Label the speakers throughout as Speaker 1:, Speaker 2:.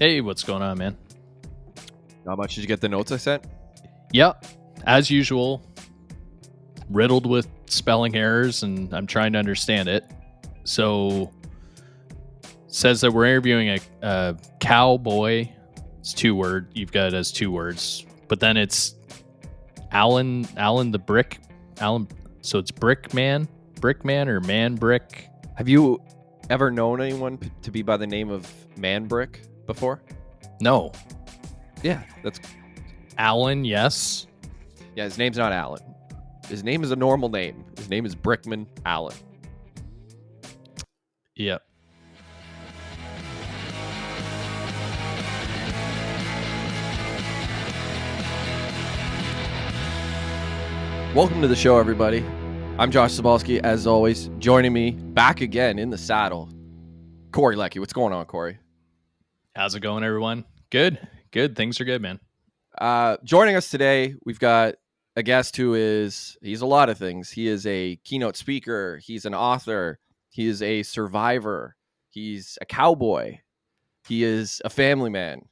Speaker 1: Hey, what's going on, man?
Speaker 2: Not much. Did you get the notes I sent?
Speaker 1: Yep, as usual, riddled with spelling errors, and I'm trying to understand it. So, says that we're interviewing a cowboy. It's you've got it as 2 words, but then it's Allen the Brick, Allen. So it's Brickman or Man Brick.
Speaker 2: Have you ever known anyone to be by the name of Man Brick before?
Speaker 1: No,
Speaker 2: Yeah, that's
Speaker 1: Allen. Yes.
Speaker 2: yeah. His name's not Allen. His name is a normal name. His name is Brickman Allen.
Speaker 1: Yep.
Speaker 2: Welcome to the show, everybody. I'm Josh Cybulski, as always. Joining me back again in the saddle, Corey Leckie. What's going on, Corey?
Speaker 1: How's it going, everyone? Good. Things are good, man.
Speaker 2: Joining us today, we've got a guest he's a lot of things. He is a keynote speaker. He's an author. He is a survivor. He's a cowboy. He is a family man.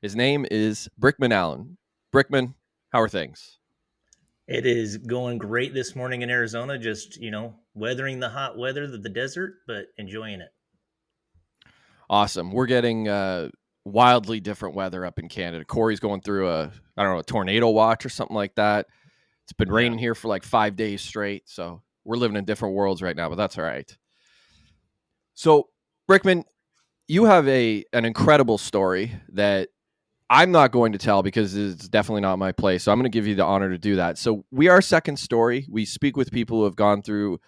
Speaker 2: His name is Brickman Allen. Brickman, how are things?
Speaker 3: It is going great this morning in Arizona, just, weathering the hot weather of the desert, but enjoying it.
Speaker 2: Awesome. We're getting wildly different weather up in Canada. Corey's going through a tornado watch or something like that. It's been raining here for like 5 days straight. So we're living in different worlds right now, but that's all right. So, Brickman, you have an incredible story that I'm not going to tell because it's definitely not my place. So I'm going to give you the honor to do that. So we are Second Story. We speak with people who have gone through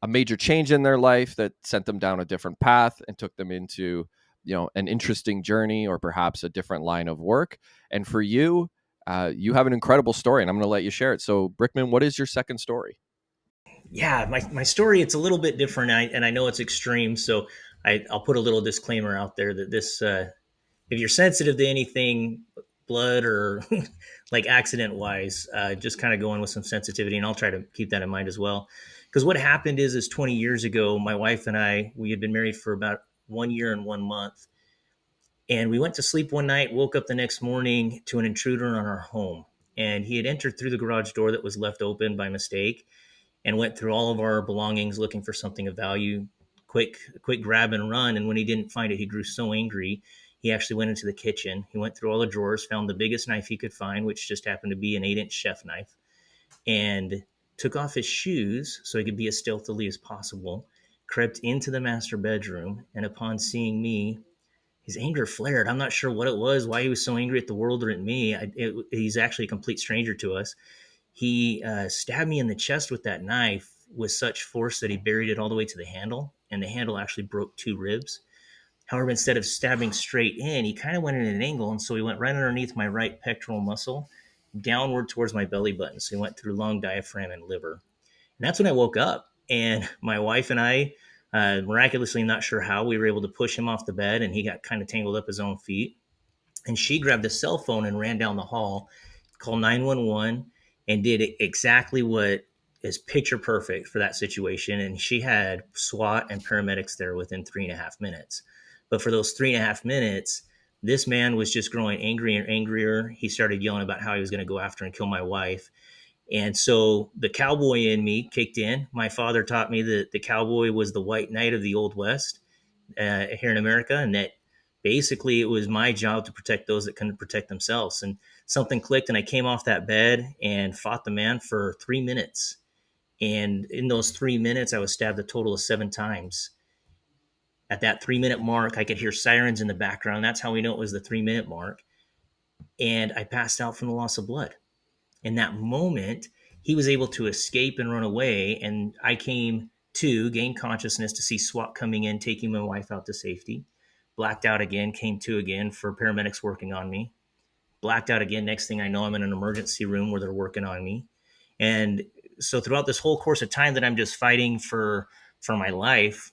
Speaker 2: a major change in their life that sent them down a different path and took them into, an interesting journey or perhaps a different line of work. And for you, you have an incredible story, and I'm going to let you share it. So, Brickman, what is your second story?
Speaker 3: Yeah, my story, it's a little bit different, and I know it's extreme. So I'll put a little disclaimer out there that this, if you're sensitive to anything blood or like accident wise, just kind of go in with some sensitivity, and I'll try to keep that in mind as well. Because what happened is 20 years ago, my wife and I, we had been married for about 1 year and 1 month. And we went to sleep one night, woke up the next morning to an intruder on our home. And he had entered through the garage door that was left open by mistake and went through all of our belongings looking for something of value. Quick grab and run. And when he didn't find it, he grew so angry, he actually went into the kitchen. He went through all the drawers, found the biggest knife he could find, which just happened to be an 8-inch chef knife, and took off his shoes so he could be as stealthily as possible, crept into the master bedroom, and upon seeing me, his anger flared. I'm not sure what it was, why he was so angry at the world or at me. He's actually a complete stranger to us. He stabbed me in the chest with that knife with such force that he buried it all the way to the handle, and the handle actually broke 2 ribs. However, instead of stabbing straight in, he kind of went in an angle, and so he went right underneath my right pectoral muscle, downward towards my belly button. So he went through lung, diaphragm, and liver. And that's when I woke up, and my wife and I, miraculously, not sure how, we were able to push him off the bed, and he got kind of tangled up his own feet. And she grabbed a cell phone and ran down the hall, called 911, and did exactly what is picture perfect for that situation. And she had SWAT and paramedics there within 3.5 minutes. But for those 3.5 minutes, this man was just growing angrier and angrier. He started yelling about how he was going to go after and kill my wife. And so the cowboy in me kicked in. My father taught me that the cowboy was the white knight of the Old West here in America, and that basically it was my job to protect those that couldn't protect themselves. And something clicked, and I came off that bed and fought the man for 3 minutes. And in those 3 minutes, I was stabbed a total of 7 times. At that 3-minute mark, I could hear sirens in the background. That's how we know it was the 3-minute mark. And I passed out from the loss of blood. In that moment, he was able to escape and run away. And I came to gain consciousness to see SWAT coming in, taking my wife out to safety. Blacked out again, came to again for paramedics working on me. Blacked out again. Next thing I know, I'm in an emergency room where they're working on me. And so throughout this whole course of time that I'm just fighting for my life,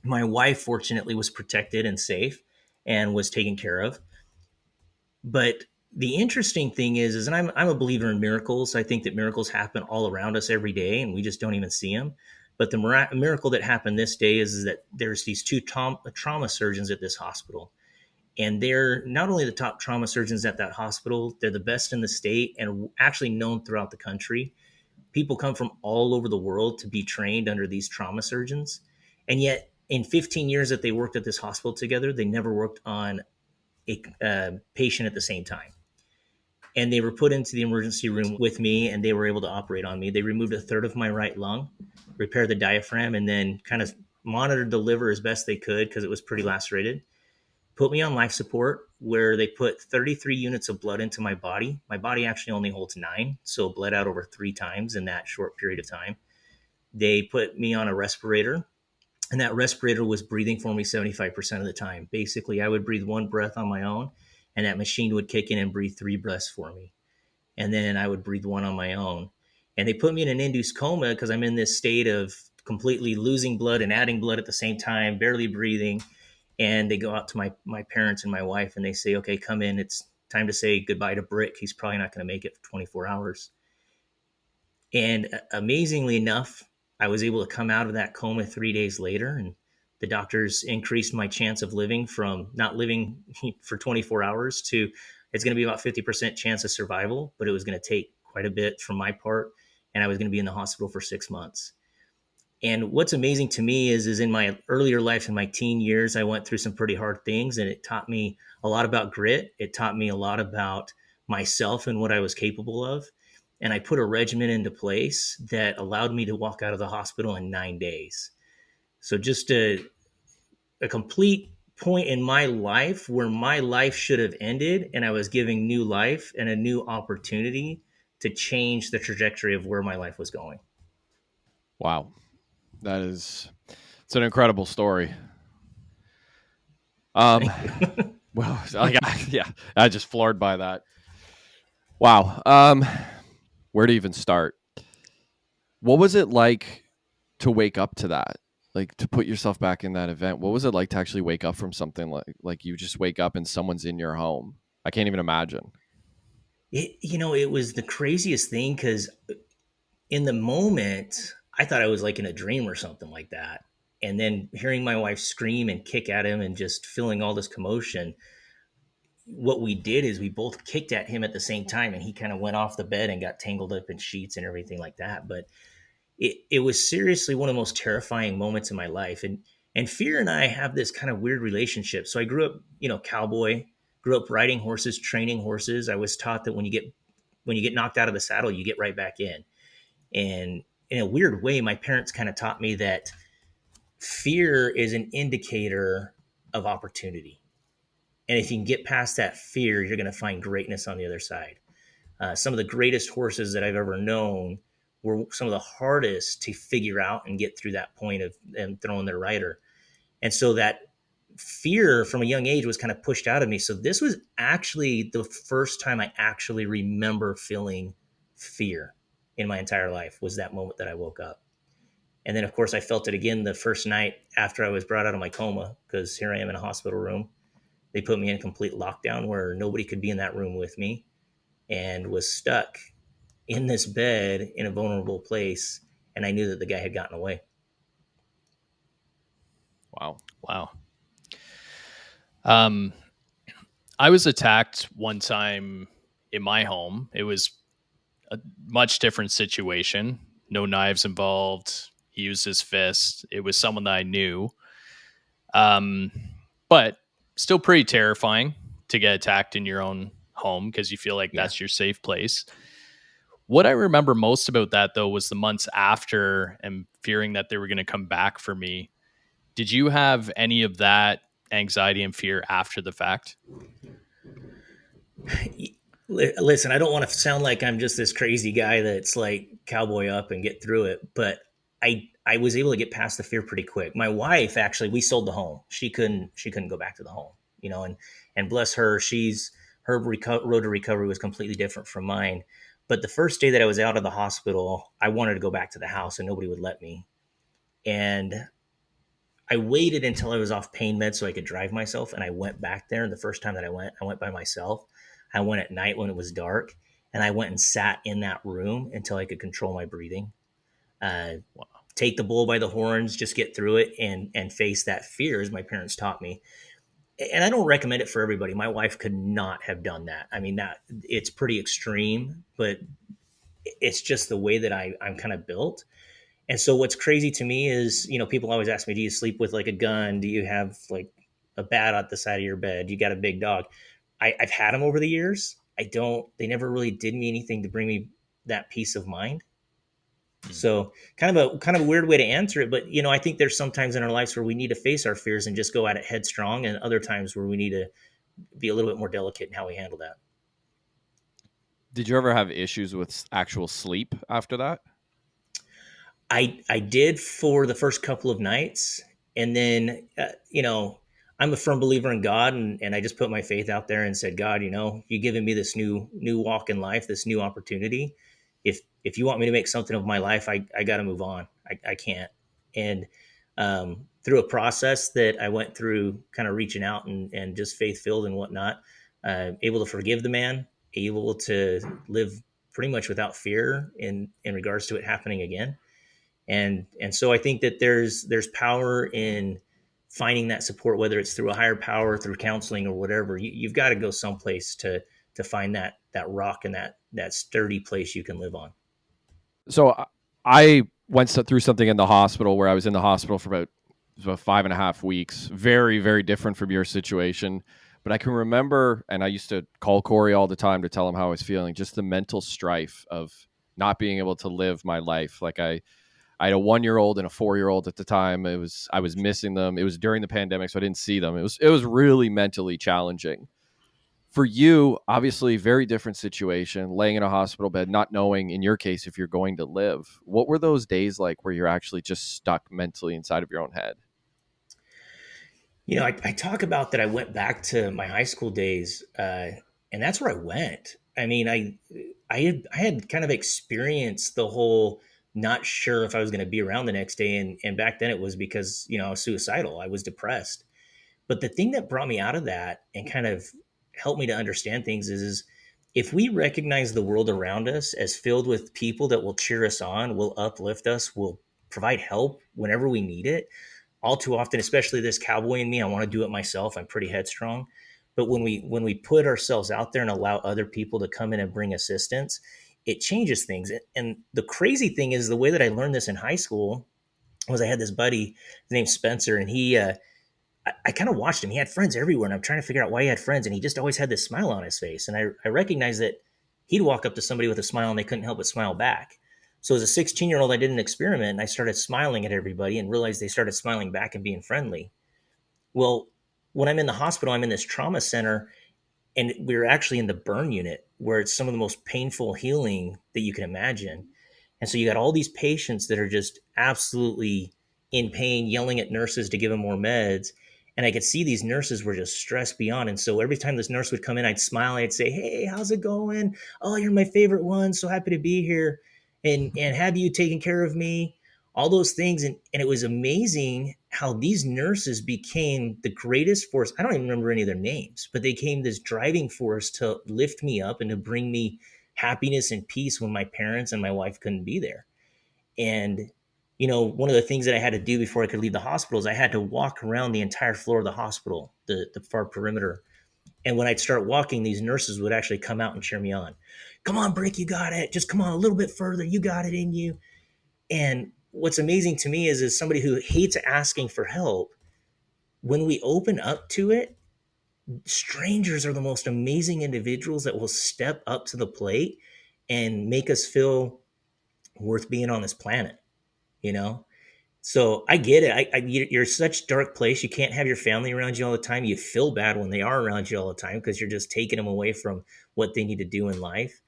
Speaker 3: my wife, fortunately, was protected and safe and was taken care of. But the interesting thing is and I'm a believer in miracles. I think that miracles happen all around us every day, and we just don't even see them. But the miracle that happened this day is that there's these 2 trauma surgeons at this hospital. And they're not only the top trauma surgeons at that hospital, they're the best in the state and actually known throughout the country. People come from all over the world to be trained under these trauma surgeons. And yet, in 15 years that they worked at this hospital together, they never worked on a patient at the same time. And they were put into the emergency room with me, and they were able to operate on me. They removed a third of my right lung, repaired the diaphragm, and then kind of monitored the liver as best they could because it was pretty lacerated. Put me on life support, where they put 33 units of blood into my body. My body actually only holds 9, so bled out over 3 times in that short period of time. They put me on a respirator, and that respirator was breathing for me 75% of the time. Basically, I would breathe 1 breath on my own, and that machine would kick in and breathe 3 breaths for me. And then I would breathe 1 on my own. And they put me in an induced coma because I'm in this state of completely losing blood and adding blood at the same time, barely breathing. And they go out to my parents and my wife, and they say, okay, come in. It's time to say goodbye to Brick. He's probably not going to make it for 24 hours. And amazingly enough, I was able to come out of that coma 3 days later, and the doctors increased my chance of living from not living for 24 hours to it's going to be about 50% chance of survival, but it was going to take quite a bit from my part, and I was going to be in the hospital for 6 months. And what's amazing to me is in my earlier life, in my teen years, I went through some pretty hard things, and it taught me a lot about grit. It taught me a lot about myself and what I was capable of. And I put a regimen into place that allowed me to walk out of the hospital in 9 days. So just a complete point in my life where my life should have ended, and I was giving new life and a new opportunity to change the trajectory of where my life was going.
Speaker 2: Wow. It's an incredible story. Well, I just floored by that. Wow. Where to even start? What was it like to wake up to that? Like, to put yourself back in that event? What was it like to actually wake up from something like you just wake up and someone's in your home? I can't even imagine.
Speaker 3: It was the craziest thing because in the moment, I thought I was like in a dream or something like that. And then hearing my wife scream and kick at him and just feeling all this commotion, what we did is we both kicked at him at the same time, and he kind of went off the bed and got tangled up in sheets and everything like that. But it was seriously one of the most terrifying moments in my life. And fear and I have this kind of weird relationship. So I grew up, cowboy, grew up riding horses, training horses. I was taught that when you get knocked out of the saddle, you get right back in. And in a weird way, my parents kind of taught me that fear is an indicator of opportunity. And if you can get past that fear, you're going to find greatness on the other side. Some of the greatest horses that I've ever known were some of the hardest to figure out and get through that point of them throwing their rider. And so that fear from a young age was kind of pushed out of me. So this was actually the first time I actually remember feeling fear in my entire life, was that moment that I woke up. And then, of course, I felt it again the first night after I was brought out of my coma, because here I am in a hospital room. They put me in complete lockdown where nobody could be in that room with me, and was stuck in this bed in a vulnerable place. And I knew that the guy had gotten away.
Speaker 1: Wow. I was attacked one time in my home. It was a much different situation. No knives involved. He used his fist. It was someone that I knew. But still pretty terrifying to get attacked in your own home because you feel like that's your safe place. What I remember most about that, though, was the months after and fearing that they were going to come back for me. Did you have any of that anxiety and fear after the fact?
Speaker 3: Listen, I don't want to sound like I'm just this crazy guy that's like cowboy up and get through it, but I was able to get past the fear pretty quick. My wife, actually, we sold the home. She couldn't go back to the home, and bless her, her road to recovery was completely different from mine. But the first day that I was out of the hospital, I wanted to go back to the house, and nobody would let me. And I waited until I was off pain meds so I could drive myself, and I went back there. And the first time that I went by myself. I went at night when it was dark, and I went and sat in that room until I could control my breathing. Take the bull by the horns, just get through it and face that fear, as my parents taught me. and I don't recommend it for everybody. My wife could not have done that. I mean, that it's pretty extreme, but it's just the way that I'm kind of built. And so what's crazy to me is, people always ask me, do you sleep with like a gun? Do you have like a bat at the side of your bed? You got a big dog? I've had them over the years. They never really did me anything to bring me that peace of mind. So kind of a weird way to answer it, but I think there's sometimes in our lives where we need to face our fears and just go at it headstrong, and other times where we need to be a little bit more delicate in how we handle that.
Speaker 2: Did you ever have issues with actual sleep after that?
Speaker 3: I did for the first couple of nights, and then I'm a firm believer in God, and I just put my faith out there and said, God, you've given me this new walk in life, this new opportunity. If you want me to make something of my life, I got to move on. I can't. And through a process that I went through, kind of reaching out and just faith filled and whatnot, able to forgive the man, able to live pretty much without fear in regards to it happening again. And so I think that there's power in finding that support, whether it's through a higher power, through counseling, or whatever. You've got to go someplace to find that rock and that sturdy place you can live on.
Speaker 2: So I went through something in the hospital where I was in the hospital for about 5.5 weeks. Very, very different from your situation. But I can remember, and I used to call Corey all the time to tell him how I was feeling, just the mental strife of not being able to live my life. Like I had a 1-year-old and a 4-year-old at the time. I was missing them. It was during the pandemic, so I didn't see them. It was really mentally challenging. For you, obviously, very different situation, laying in a hospital bed, not knowing, in your case, if you're going to live. What were those days like where you're actually just stuck mentally inside of your own head?
Speaker 3: I talk about that. I went back to my high school days, and that's where I went. I mean, I had kind of experienced the whole not sure if I was going to be around the next day, and back then it was because I was suicidal. I was depressed. But the thing that brought me out of that and kind of helped me to understand things is if we recognize the world around us as filled with people that will cheer us on, will uplift us, will provide help whenever we need it. All too often, especially this cowboy in me, I want to do it myself. I'm pretty headstrong. But when we put ourselves out there and allow other people to come in and bring assistance, it changes things. And the crazy thing is the way that I learned this in high school was I had this buddy, his name's Spencer, and I kind of watched him. He had friends everywhere, and I'm trying to figure out why he had friends, and he just always had this smile on his face. And I recognized that he'd walk up to somebody with a smile, and they couldn't help but smile back. So as a 16-year-old, I did an experiment, and I started smiling at everybody and realized they started smiling back and being friendly. Well, when I'm in the hospital, I'm in this trauma center, and we're actually in the burn unit where it's some of the most painful healing that you can imagine. And so you got all these patients that are just absolutely in pain, yelling at nurses to give them more meds. And I could see these nurses were just stressed beyond. And so every time this nurse would come in, I'd smile. I'd say, "Hey, how's it going? Oh, you're my favorite one. So happy to be here. And have you taken care of me?" All those things. And it was amazing how these nurses became the greatest force. I don't even remember any of their names, but they became this driving force to lift me up and to bring me happiness and peace when my parents and my wife couldn't be there. And one of the things that I had to do before I could leave the hospital is I had to walk around the entire floor of the hospital, the far perimeter. And when I'd start walking, these nurses would actually come out and cheer me on. "Come on, Brick, you got it. Just come on a little bit further. You got it in you." And what's amazing to me is, as somebody who hates asking for help, when we open up to it, strangers are the most amazing individuals that will step up to the plate and make us feel worth being on this planet, you know? So I get it. You're such a dark place. You can't have your family around you all the time. You feel bad when they are around you all the time because you're just taking them away from what they need to do in life.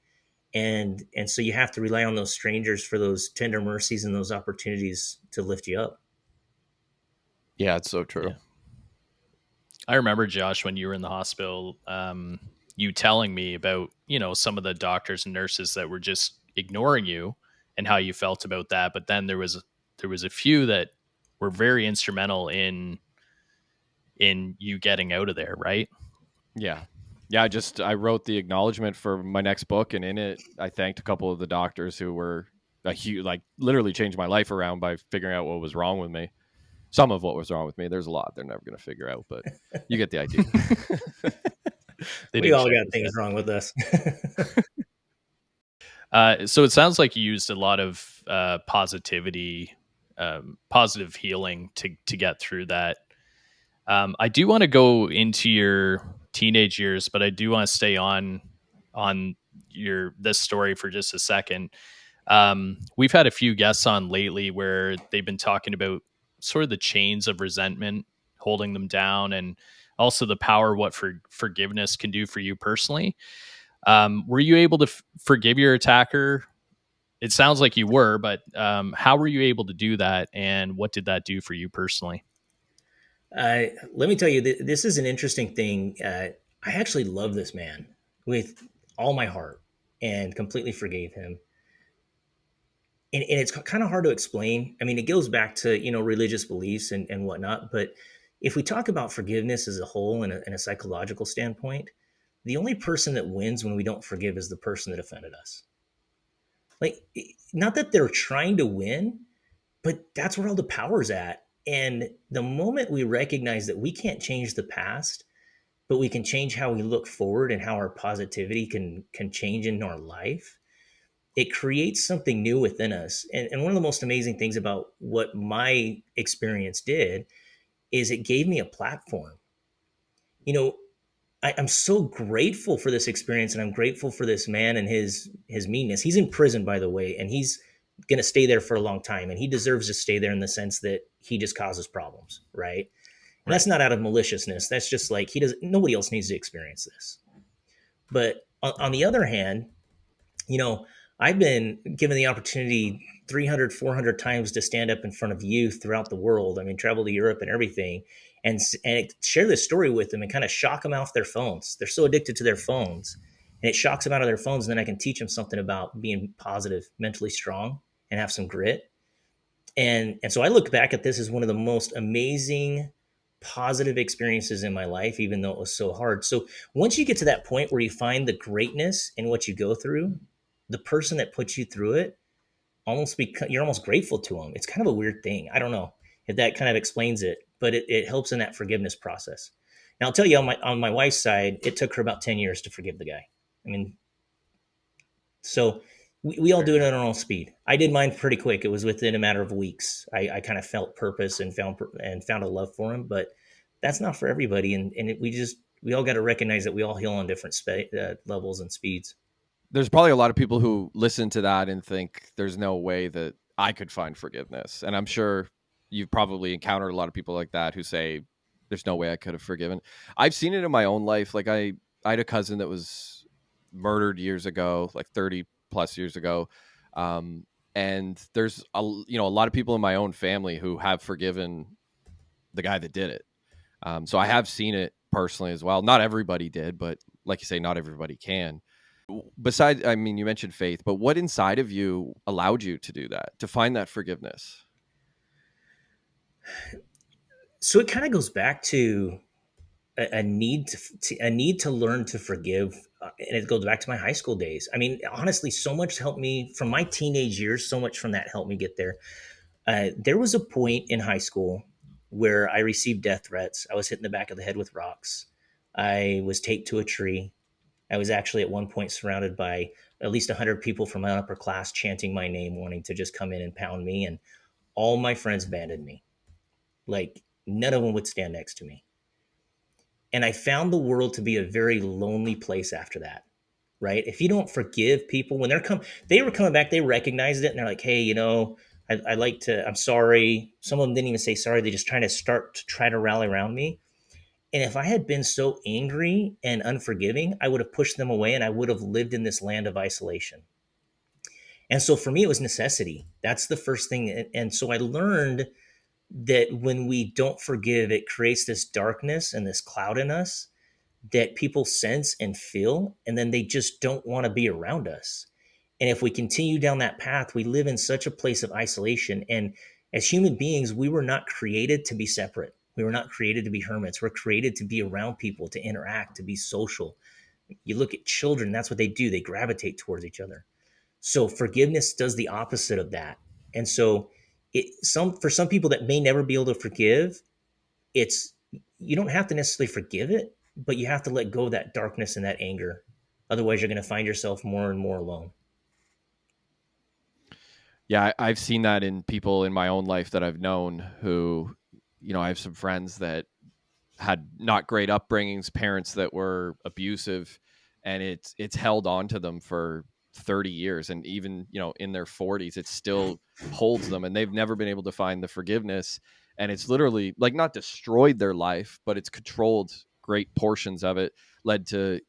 Speaker 3: And so you have to rely on those strangers for those tender mercies and those opportunities to lift you up.
Speaker 2: Yeah, it's so true.
Speaker 1: Yeah. I remember, Josh, when you were in the hospital, you telling me about, some of the doctors and nurses that were just ignoring you and how you felt about that. But then there was a few that were very instrumental in you getting out of there, right?
Speaker 2: Yeah. Yeah, I wrote the acknowledgement for my next book, and in it I thanked a couple of the doctors who were a huge, like, literally changed my life around by figuring out what was wrong with me. some of what was wrong with me. There's a lot they're never going to figure out, but you get the idea.
Speaker 3: We all got things wrong with us.
Speaker 1: So it sounds like you used a lot of positivity, positive healing to get through that. I do want to go into your teenage years, but I do want to stay on this story for just a second. We've had a few guests on lately where they've been talking about sort of the chains of resentment holding them down, and also the power what forgiveness can do for you personally. Were you able to forgive your attacker? It sounds like you were, but how were you able to do that, and what did that do for you personally?
Speaker 3: Let me tell you, this is an interesting thing. I actually love this man with all my heart and completely forgave him. And it's kind of hard to explain. I mean, it goes back to, religious beliefs and whatnot. But if we talk about forgiveness as a whole in a psychological standpoint, the only person that wins when we don't forgive is the person that offended us. Like, not that they're trying to win, but that's where all the power's at. And the moment we recognize that we can't change the past, but we can change how we look forward and how our positivity can change in our life, it creates something new within us. And one of the most amazing things about what my experience did is it gave me a platform. You know, I'm so grateful for this experience, and I'm grateful for this man and his meanness. He's in prison, by the way, and he's going to stay there for a long time, and he deserves to stay there in the sense that he just causes problems, right? And that's not out of maliciousness. That's just like nobody else needs to experience this. But on the other hand, I've been given the opportunity 300, 400 times to stand up in front of youth throughout the world. I mean, travel to Europe and everything, and share this story with them and kind of shock them off their phones. They're so addicted to their phones, and it shocks them out of their phones. And then I can teach them something about being positive, mentally strong, and have some grit. And so I look back at this as one of the most amazing positive experiences in my life, even though it was so hard. So once you get to that point where you find the greatness in what you go through, the person that puts you through it you're almost grateful to them. It's kind of a weird thing. I don't know if that kind of explains it, but it helps in that forgiveness process. Now I'll tell you, on my wife's side, it took her about 10 years to forgive the guy. I mean, so we all do it at our own speed. I did mine pretty quick. It was within a matter of weeks. I kind of felt purpose and found a love for him, but that's not for everybody. And we all got to recognize that we all heal on different levels and speeds.
Speaker 2: There's probably a lot of people who listen to that and think there's no way that I could find forgiveness. And I'm sure you've probably encountered a lot of people like that who say there's no way I could have forgiven. I've seen it in my own life. Like I had a cousin that was murdered years ago, like 30 plus years ago. And there's a lot of people in my own family who have forgiven the guy that did it. So I have seen it personally as well. Not everybody did, but like you say, not everybody can. Besides, I mean, you mentioned faith, but what inside of you allowed you to do that, to find that forgiveness?
Speaker 3: So it kind of goes back to a need to learn to forgive, and it goes back to my high school days. I mean, honestly, so much helped me from my teenage years. So much from that helped me get there. There was a point in high school where I received death threats. I was hit in the back of the head with rocks. I was taped to a tree. I was actually at one point surrounded by at least 100 people from my upper class chanting my name, wanting to just come in and pound me. And all my friends abandoned me. Like, none of them would stand next to me. And I found the world to be a very lonely place after that, right? If you don't forgive people, when they were coming back, they recognized it. And they're like, hey, I'm sorry. Some of them didn't even say sorry. They just try to rally around me. And if I had been so angry and unforgiving, I would have pushed them away and I would have lived in this land of isolation. And so for me, it was necessity. That's the first thing. And so I learned that when we don't forgive, it creates this darkness and this cloud in us that people sense and feel, and then they just don't want to be around us. And if we continue down that path, we live in such a place of isolation. And as human beings, we were not created to be separate. We were not created to be hermits. We're created to be around people, to interact, to be social. You look at children, that's what they do. They gravitate towards each other. So forgiveness does the opposite of that. And so For some people that may never be able to forgive, it's you don't have to necessarily forgive it, but you have to let go of that darkness and that anger. Otherwise, you're going to find yourself more and more alone.
Speaker 2: Yeah, I've seen that in people in my own life that I've known who, I have some friends that had not great upbringings, parents that were abusive, and it's held on to them for 30 years, and even in their 40s it still holds them, and they've never been able to find the forgiveness, and it's literally like not destroyed their life, but it's controlled great portions of it, led to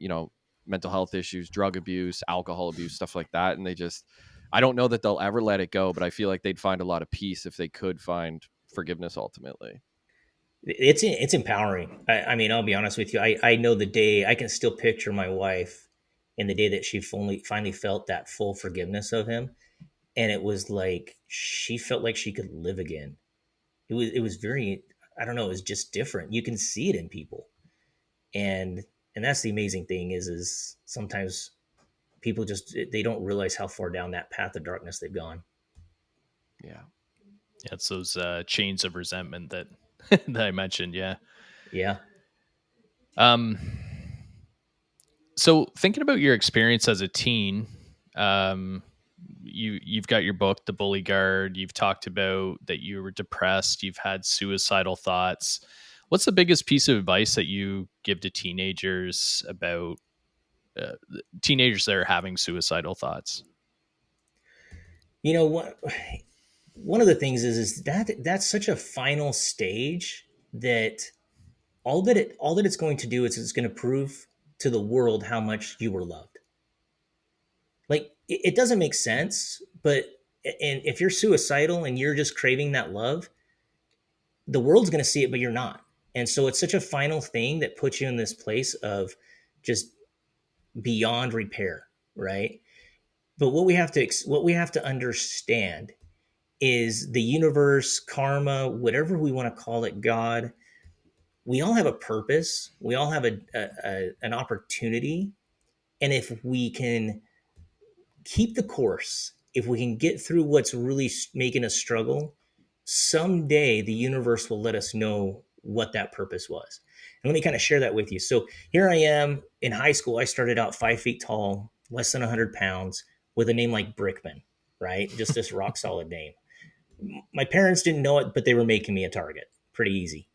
Speaker 2: mental health issues, drug abuse, alcohol abuse, stuff like that, and I don't know that they'll ever let it go, but I feel like they'd find a lot of peace if they could find forgiveness ultimately.
Speaker 3: It's empowering. I mean, I'll be honest with you. I know the day I can still picture my wife in the day that she finally felt that full forgiveness of him, and it was like she felt like she could live again. It was very, I don't know, it was just different. You can see it in people, and that's the amazing thing is sometimes people just they don't realize how far down that path of darkness they've gone.
Speaker 2: Yeah.
Speaker 1: Yeah, it's those chains of resentment that that I mentioned. Yeah.
Speaker 3: Yeah.
Speaker 1: Um. So thinking about your experience as a teen, um, you've got your book, The Bully Guard. You've talked about that you were depressed. You've had suicidal thoughts. What's the biggest piece of advice that you give to teenagers about teenagers that are having suicidal thoughts?
Speaker 3: You know what? One of the things is that that's such a final stage that all that it's going to do is it's going to prove to the world how much you were loved. Like it doesn't make sense, but and if you're suicidal and you're just craving that love, the world's going to see it, but you're not. And so it's such a final thing that puts you in this place of just beyond repair, right? But what we have to understand is the universe, karma, whatever we want to call it, God. We all have a purpose. We all have an opportunity, and if we can keep the course, if we can get through what's really making us struggle, someday the universe will let us know what that purpose was. And let me kind of share that with you. So here I am in high school. I started out 5 feet tall, less than 100 pounds, with a name like Brickman, right? Just this rock solid name. My parents didn't know it, but they were making me a target. Pretty easy.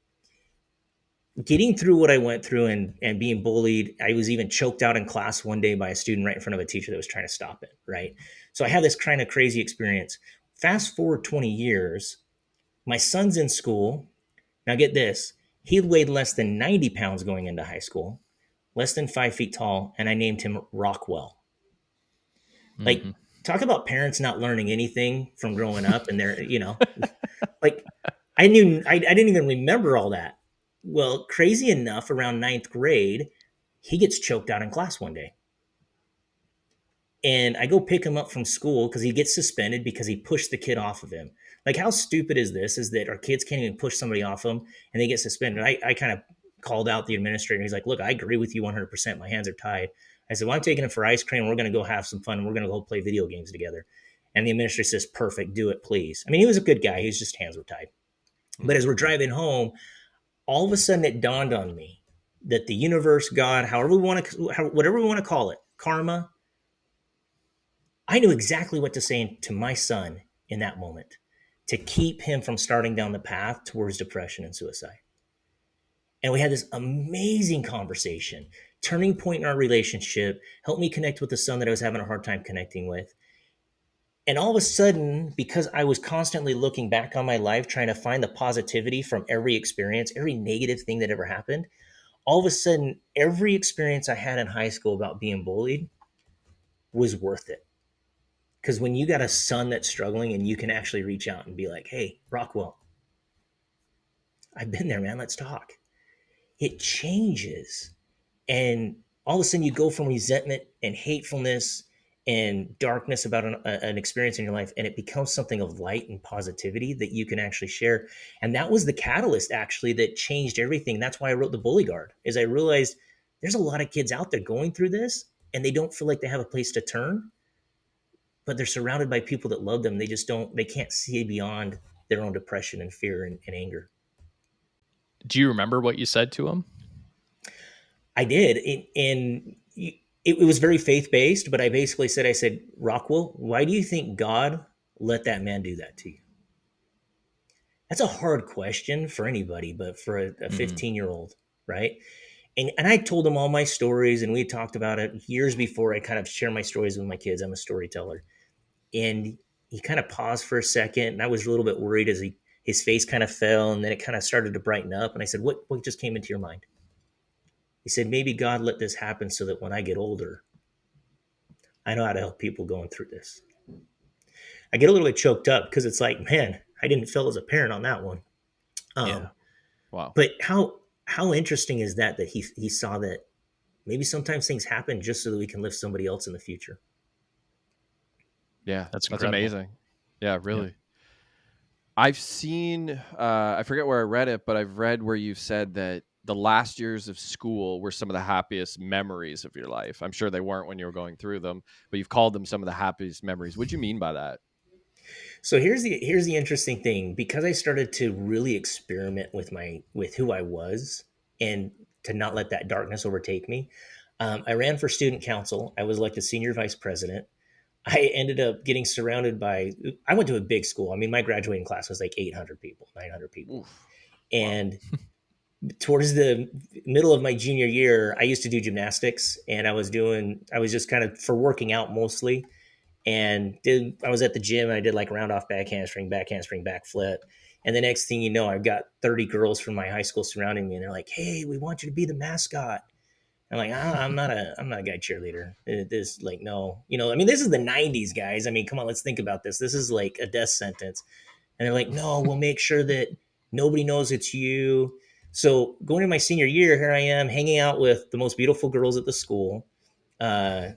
Speaker 3: Getting through what I went through and being bullied, I was even choked out in class one day by a student right in front of a teacher that was trying to stop it, right? So I had this kind of crazy experience. Fast forward 20 years, my son's in school. Now get this, he weighed less than 90 pounds going into high school, less than 5 feet tall, and I named him Rockwell. Like,
Speaker 1: Mm-hmm.
Speaker 3: talk about parents not learning anything from growing up, and they're, like I didn't even remember all that. Well, crazy enough, around ninth grade, he gets choked out in class one day. And I go pick him up from school because he gets suspended because he pushed the kid off of him. Like, how stupid is this? Is that our kids can't even push somebody off them and they get suspended. I kind of called out the administrator. He's like, look, I agree with you 100%. My hands are tied. I said, well, I'm taking him for ice cream. We're going to go have some fun. We're going to go play video games together. And the administrator says, perfect, do it, please. I mean, he was a good guy. His just hands were tied. But as we're driving home, all of a sudden it dawned on me that the universe, God, whatever we want to call it, karma, I knew exactly what to say to my son in that moment to keep him from starting down the path towards depression and suicide. And we had this amazing conversation, turning point in our relationship, helped me connect with the son that I was having a hard time connecting with. And all of a sudden, because I was constantly looking back on my life, trying to find the positivity from every experience, every negative thing that ever happened, all of a sudden, every experience I had in high school about being bullied was worth it. Because when you got a son that's struggling and you can actually reach out and be like, hey, Rockwell, I've been there, man. Let's talk. It changes. And all of a sudden you go from resentment and hatefulness and darkness about an experience in your life, and it becomes something of light and positivity that you can actually share. And that was the catalyst actually that changed everything. That's why I wrote The Bully Guard, is I realized there's a lot of kids out there going through this and they don't feel like they have a place to turn, but they're surrounded by people that love them. They just don't, they can't see beyond their own depression and fear and anger.
Speaker 1: Do you remember what you said to him?
Speaker 3: I did. It was very faith based, but I basically said, I said, Rockwell, why do you think God let that man do that to you? That's a hard question for anybody, but for a
Speaker 1: Mhm.
Speaker 3: 15-year-old, right? And I told him all my stories, and we had talked about it years before. I kind of share my stories with my kids. I'm a storyteller. And he kind of paused for a second, and I was a little bit worried as his face kind of fell, and then it kind of started to brighten up. And I said, what just came into your mind? He said, maybe God let this happen so that when I get older, I know how to help people going through this. I get a little bit choked up because it's like, man, I didn't feel as a parent on that one.
Speaker 1: Yeah.
Speaker 3: Um,
Speaker 2: Wow.
Speaker 3: but how interesting is that he saw that maybe sometimes things happen just so that we can lift somebody else in the future.
Speaker 2: Yeah,
Speaker 1: That's
Speaker 2: that's
Speaker 1: incredible.
Speaker 2: amazing. Yeah,
Speaker 1: Yeah.
Speaker 2: really. I've seen, I forget where I read it, but I've read where you've said that the last years of school were some of the happiest memories of your life. I'm sure they weren't when you were going through them, but you've called them some of the happiest memories. What do you mean by that?
Speaker 3: So here's the interesting thing, because I started to really experiment with who I was and to not let that darkness overtake me. I ran for student council. I was elected senior vice president. I ended up getting surrounded by. I went to a big school. I mean, my graduating class was like 800 people, 900 people,
Speaker 2: Oof. Wow.
Speaker 3: and towards the middle of my junior year, I used to do gymnastics, and I was just kind of for working out mostly, and I was at the gym and I did like round off back handspring, back flip. And the next thing you know, I've got 30 girls from my high school surrounding me, and they're like, "Hey, we want you to be the mascot." I'm like, I'm not a guy cheerleader. This like, no, I mean, this is the '90s, guys. I mean, come on, let's think about this. This is like a death sentence. And they're like, no, we'll make sure that nobody knows it's you. So going into my senior year, here I am hanging out with the most beautiful girls at the school, uh,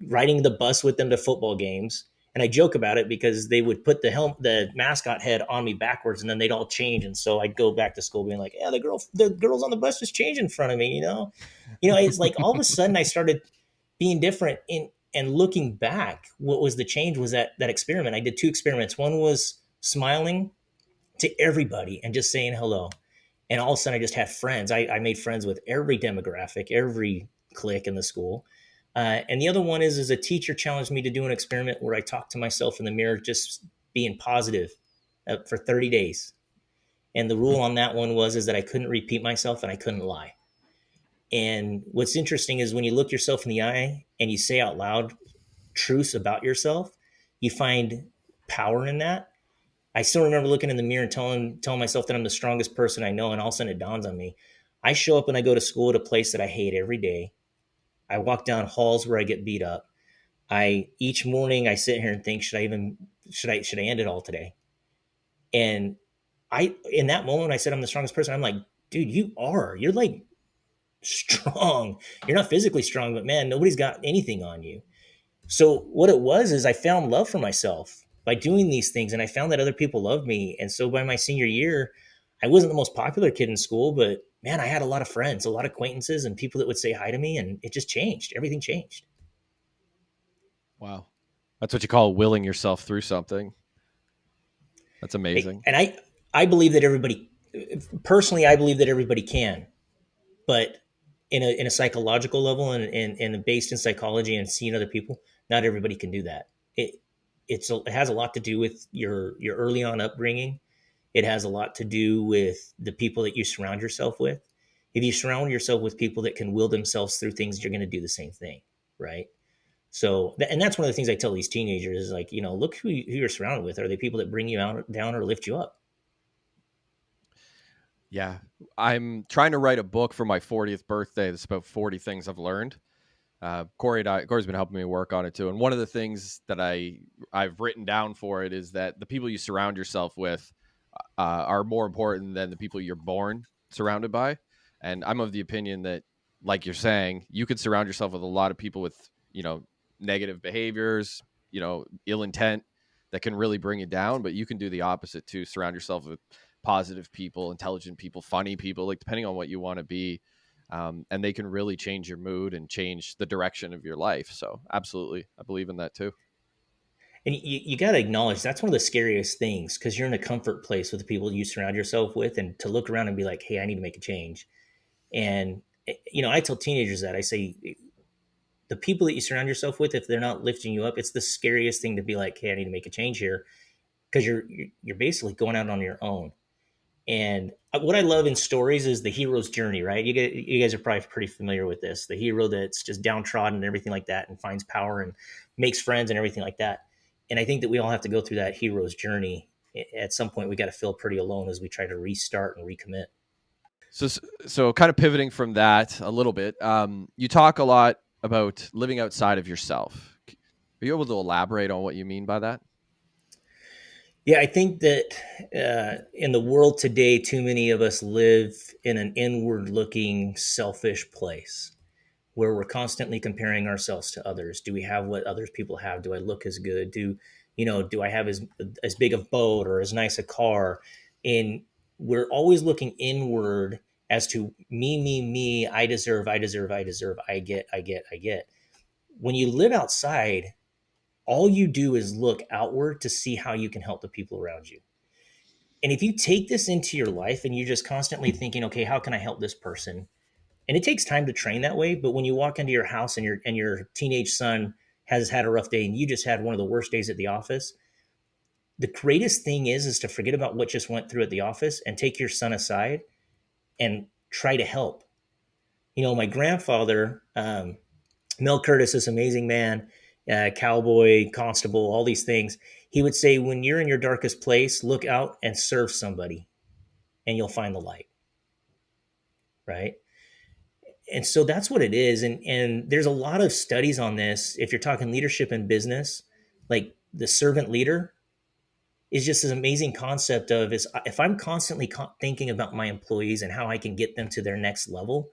Speaker 3: riding the bus with them to football games. And I joke about it because they would put the mascot head on me backwards, and then they'd all change. And so I'd go back to school being like, "Yeah, the girls on the bus just changed in front of me." It's like all of a sudden I started being different. And looking back, what was the change was that experiment. I did two experiments. One was smiling to everybody and just saying hello. And all of a sudden, I just had friends. I made friends with every demographic, every clique in the school. And the other one is a teacher challenged me to do an experiment where I talked to myself in the mirror, just being positive for 30 days. And the rule on that one is that I couldn't repeat myself and I couldn't lie. And what's interesting is when you look yourself in the eye and you say out loud truths about yourself, you find power in that. I still remember looking in the mirror and telling myself that I'm the strongest person I know, and all of a sudden it dawns on me. I show up and I go to school at a place that I hate every day. I walk down halls where I get beat up. I each morning I sit here and think, should I end it all today? And I in that moment I said I'm the strongest person. I'm like, dude, you're like strong. You're not physically strong, but man, nobody's got anything on you. So what it was is I found love for myself by doing these things, and I found that other people loved me. And so by my senior year, I wasn't the most popular kid in school, but man, I had a lot of friends, a lot of acquaintances, and people that would say hi to me, and it just changed. Everything changed.
Speaker 2: Wow. That's what you call willing yourself through something. That's amazing.
Speaker 3: And I believe that everybody, personally, I believe that everybody can, but in a psychological level and based in psychology and seeing other people, not everybody can do that. It has a lot to do with your early on upbringing. It has a lot to do with the people that you surround yourself with. If you surround yourself with people that can will themselves through things, you're going to do the same thing, right? So, and that's one of the things I tell these teenagers is like, look who you're surrounded with. Are they people that bring you out, down or lift you up?
Speaker 2: Yeah. I'm trying to write a book for my 40th birthday that's about 40 things I've learned. Corey's been helping me work on it too. And one of the things that I've written down for it is that the people you surround yourself with are more important than the people you're born surrounded by. And I'm of the opinion that, like you're saying, you could surround yourself with a lot of people with, negative behaviors, ill intent that can really bring you down, but you can do the opposite too. Surround yourself with positive people, intelligent people, funny people, like depending on what you want to be. And they can really change your mood and change the direction of your life. So absolutely. I believe in that too.
Speaker 3: And you got to acknowledge that's one of the scariest things, because you're in a comfort place with the people you surround yourself with, and to look around and be like, hey, I need to make a change. And, I tell teenagers that. I say, the people that you surround yourself with, if they're not lifting you up, it's the scariest thing to be like, hey, I need to make a change here, because you're basically going out on your own. And what I love in stories is the hero's journey, right? You guys are probably pretty familiar with this. The hero that's just downtrodden and everything like that, and finds power and makes friends and everything like that. And I think that we all have to go through that hero's journey. At some point, we got to feel pretty alone as we try to restart and recommit.
Speaker 2: So kind of pivoting from that a little bit, you talk a lot about living outside of yourself. Are you able to elaborate on what you mean by that?
Speaker 3: Yeah, I think that in the world today, too many of us live in an inward looking, selfish place where we're constantly comparing ourselves to others. Do we have what others people have? Do I look as good? Do I have as big a boat or as nice a car? And we're always looking inward as to me, I deserve, I get. When you live outside, all you do is look outward to see how you can help the people around you. And if you take this into your life and you're just constantly thinking, okay, how can I help this person? And it takes time to train that way, but when you walk into your house and your teenage son has had a rough day and you just had one of the worst days at the office, the greatest thing is to forget about what just went through at the office and take your son aside and try to help. My grandfather, Mel Curtis, this amazing man, cowboy, constable, all these things. He would say, when you're in your darkest place, look out and serve somebody, and you'll find the light. Right. And so that's what it is. And there's a lot of studies on this. If you're talking leadership in business, like the servant leader is just this amazing concept of, is if I'm constantly thinking about my employees and how I can get them to their next level,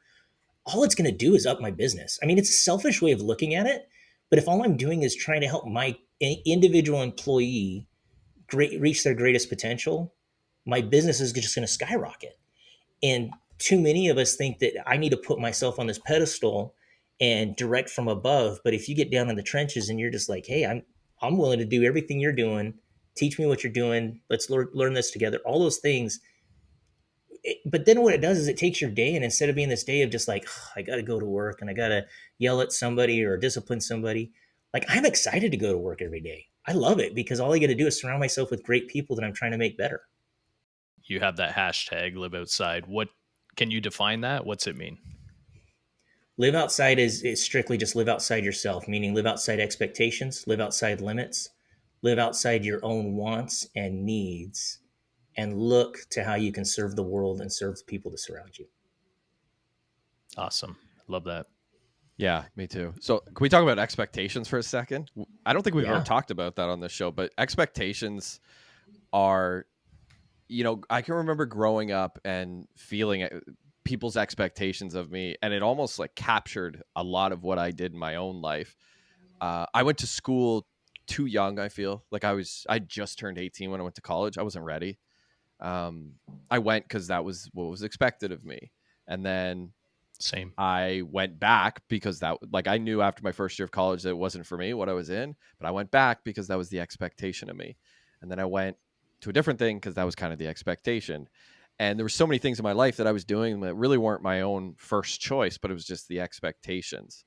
Speaker 3: all it's going to do is up my business. I mean, it's a selfish way of looking at it, but if all I'm doing is trying to help my individual employee reach their greatest potential, my business is just going to skyrocket. And too many of us think that I need to put myself on this pedestal and direct from above. But if you get down in the trenches and you're just like, hey, I'm willing to do everything you're doing, teach me what you're doing, let's learn this together, all those things. But then what it does is it takes your day, and instead of being this day of just like, I got to go to work and I got to yell at somebody or discipline somebody, like, I'm excited to go to work every day. I love it because all I got to do is surround myself with great people that I'm trying to make better.
Speaker 1: You have that hashtag live outside. What can you define that? What's it mean?
Speaker 3: Live outside is strictly just live outside yourself, meaning live outside expectations, live outside limits, live outside your own wants and needs, and look to how you can serve the world and serve the people that surround you.
Speaker 1: Awesome. Love that.
Speaker 2: Yeah, me too. So can we talk about expectations for a second? I don't think we've ever talked about that on this show, but expectations are, I can remember growing up and feeling people's expectations of me, and it almost like captured a lot of what I did in my own life. I went to school too young. I feel like I just turned 18 when I went to college. I wasn't ready. I went because that was what was expected of me. And then
Speaker 1: same,
Speaker 2: I went back because I knew after my first year of college that it wasn't for me what I was in, but I went back because that was the expectation of me. And then I went to a different thing because that was kind of the expectation. And there were so many things in my life that I was doing that really weren't my own first choice, but it was just the expectations.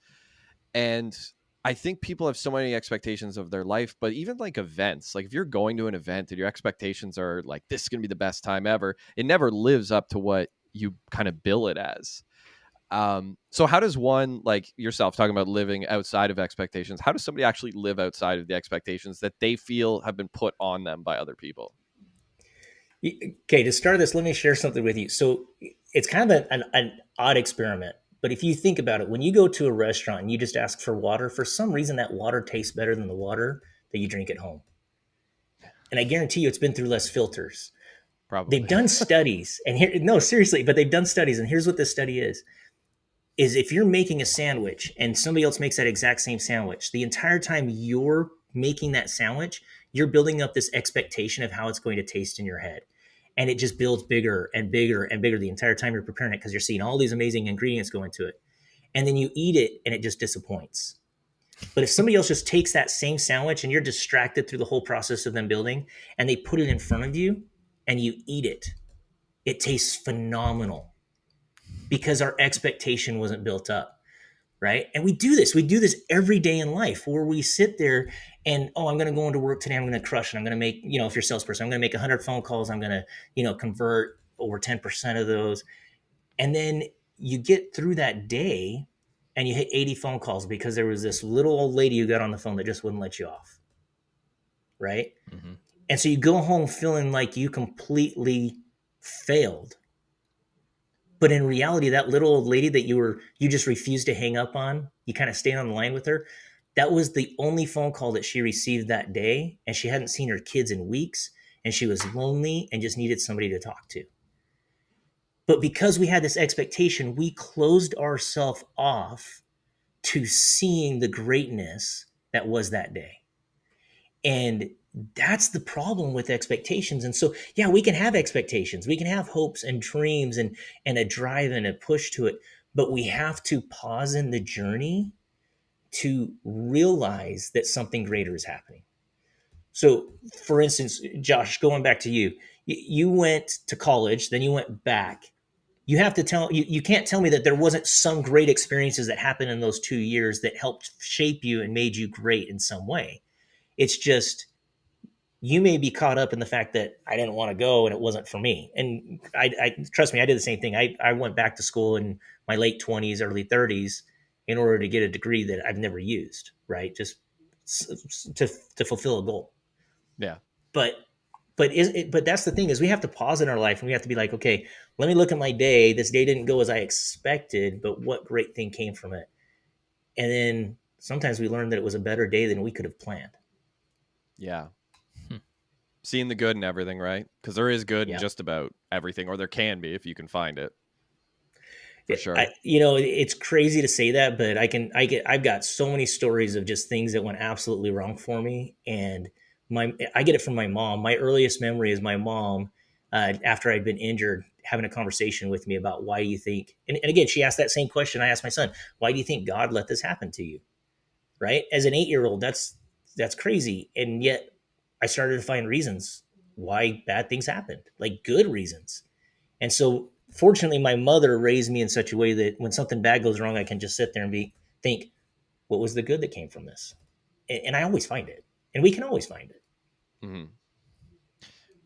Speaker 2: And I think people have so many expectations of their life, but even like events, like if you're going to an event and your expectations are like, this is going to be the best time ever, it never lives up to what you kind of bill it as. So how does one, like yourself, talking about living outside of expectations, how does somebody actually live outside of the expectations that they feel have been put on them by other people?
Speaker 3: Okay, to start this, let me share something with you. So it's kind of an odd experiment, but if you think about it, when you go to a restaurant and you just ask for water, for some reason that water tastes better than the water that you drink at home. And I guarantee you it's been through less filters.
Speaker 2: Probably.
Speaker 3: They've done studies, and here, no, seriously, but they've done studies, and here's what this study is if you're making a sandwich and somebody else makes that exact same sandwich, the entire time you're making that sandwich, you're building up this expectation of how it's going to taste in your head. And it just builds bigger and bigger and bigger the entire time you're preparing it, because you're seeing all these amazing ingredients go into it. And then you eat it and it just disappoints. But if somebody else just takes that same sandwich and you're distracted through the whole process of them building and they put it in front of you and you eat it, it tastes phenomenal because our expectation wasn't built up, right? And we do this every day in life where we sit there and, oh, I'm going to go into work today, I'm going to crush it, I'm going to make, if you're a salesperson, I'm going to make 100 phone calls, I'm going to, convert over 10% of those. And then you get through that day and you hit 80 phone calls because there was this little old lady who got on the phone that just wouldn't let you off, right?
Speaker 1: Mm-hmm.
Speaker 3: And so you go home feeling like you completely failed. But in reality, that little old lady that you just refused to hang up on, you kind of stayed on the line with her. That was the only phone call that she received that day, and she hadn't seen her kids in weeks, and she was lonely and just needed somebody to talk to. But because we had this expectation, we closed ourselves off to seeing the greatness that was that day. And that's the problem with expectations. And so, yeah, we can have expectations. We can have hopes and dreams and a drive and a push to it. But we have to pause in the journey to realize that something greater is happening. So, for instance, Josh, going back to you, you went to college, then you went back. You have to you can't tell me that there wasn't some great experiences that happened in those 2 years that helped shape you and made you great in some way. It's just you may be caught up in the fact that I didn't want to go and it wasn't for me. And I trust me, I did the same thing. I went back to school in my late 20s, early 30s in order to get a degree that I've never used, right? Just to fulfill a goal.
Speaker 2: Yeah.
Speaker 3: But but that's the thing is we have to pause in our life and we have to be like, okay, let me look at my day. This day didn't go as I expected, but what great thing came from it? And then sometimes we learn that it was a better day than we could have planned.
Speaker 2: Yeah. Seeing the good in everything, right? Because there is good in just about everything, or there can be if you can find it. For sure.
Speaker 3: It's crazy to say that, but I've got so many stories of just things that went absolutely wrong for me. And I get it from my mom. My earliest memory is my mom, after I'd been injured, having a conversation with me about why do you think, and again, she asked that same question I asked my son, why do you think God let this happen to you? Right? As an 8-year-old, that's crazy. And yet I started to find reasons why bad things happened, like good reasons. And so fortunately, my mother raised me in such a way that when something bad goes wrong, I can just sit there and think, what was the good that came from this? And I always find it. And we can always find it.
Speaker 2: Mm-hmm.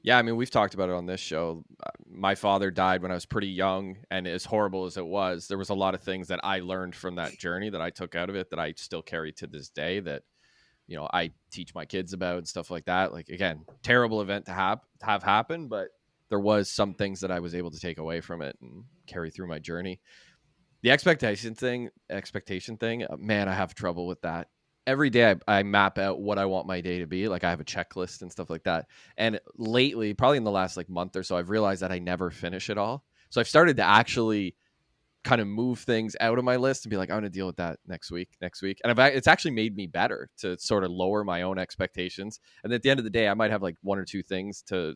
Speaker 2: Yeah, I mean, we've talked about it on this show. My father died when I was pretty young, and as horrible as it was, there was a lot of things that I learned from that journey that I took out of it that I still carry to this day that, I teach my kids about and stuff like that. Like, again, terrible event to have happen, but there was some things that I was able to take away from it and carry through my journey. The expectation thing, man, I have trouble with that. Every day I map out what I want my day to be. Like I have a checklist and stuff like that. And lately, probably in the last month or so, I've realized that I never finish it all. So I've started to actually kind of move things out of my list and be like, I'm going to deal with that next week. And it's actually made me better to sort of lower my own expectations. And at the end of the day, I might have one or two things to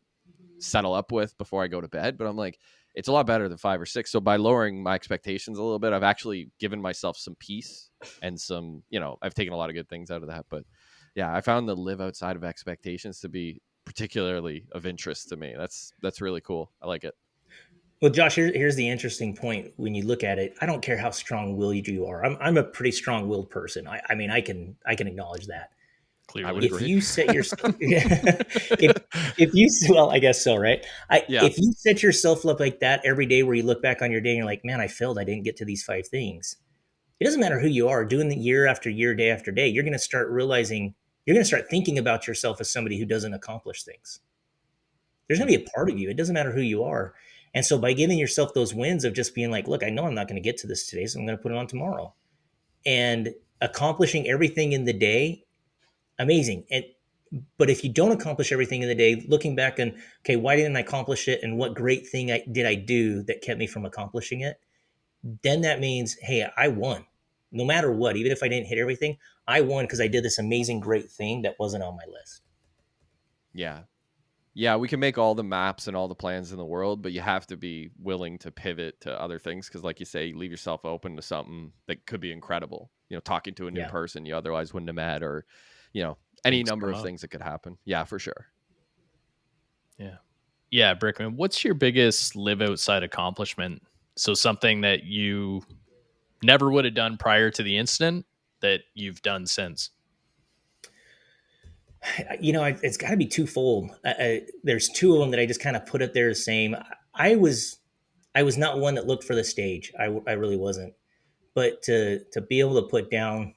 Speaker 2: settle up with before I go to bed. But I'm like, it's a lot better than 5 or 6. So by lowering my expectations a little bit, I've actually given myself some peace and some, I've taken a lot of good things out of that. But yeah, I found the live outside of expectations to be particularly of interest to me. That's really cool. I like it.
Speaker 3: Well, Josh, here's the interesting point. When you look at it, I don't care how strong-willed you are. I'm a pretty strong-willed person. I mean, I can acknowledge that.
Speaker 1: Clearly.
Speaker 2: I would
Speaker 3: If
Speaker 2: agree.
Speaker 3: you set yourself, if you, well, I guess so, right? If you set yourself up like that every day, where you look back on your day and you're like, man, I failed. I didn't get to these 5 things. It doesn't matter who you are, doing the year after year, day after day. You're going to start realizing, you're going to start thinking about yourself as somebody who doesn't accomplish things. There's going to be a part of you. It doesn't matter who you are. And so by giving yourself those wins of just being like, look, I know I'm not going to get to this today, so I'm going to put it on tomorrow. And accomplishing everything in the day, amazing. But if you don't accomplish everything in the day, looking back and, okay, why didn't I accomplish it? And what great thing did I do that kept me from accomplishing it? Then that means, hey, I won. No matter what, even if I didn't hit everything, I won because I did this amazing, great thing that wasn't on my list.
Speaker 2: Yeah. Yeah, we can make all the maps and all the plans in the world, but you have to be willing to pivot to other things because, like you say, you leave yourself open to something that could be incredible. talking to a new
Speaker 3: Yeah.
Speaker 2: person you otherwise wouldn't have met, or, any
Speaker 1: Things
Speaker 2: number
Speaker 1: come
Speaker 2: of
Speaker 1: up.
Speaker 2: things that could happen. Yeah, for sure.
Speaker 1: Yeah. Yeah, Brickman, what's your biggest live outside accomplishment? So something that you never would have done prior to the incident that you've done since.
Speaker 3: It's got to be twofold. There's two of them that I just kind of put up there the same. I was I was not one that looked for the stage. I really wasn't. But to be able to put down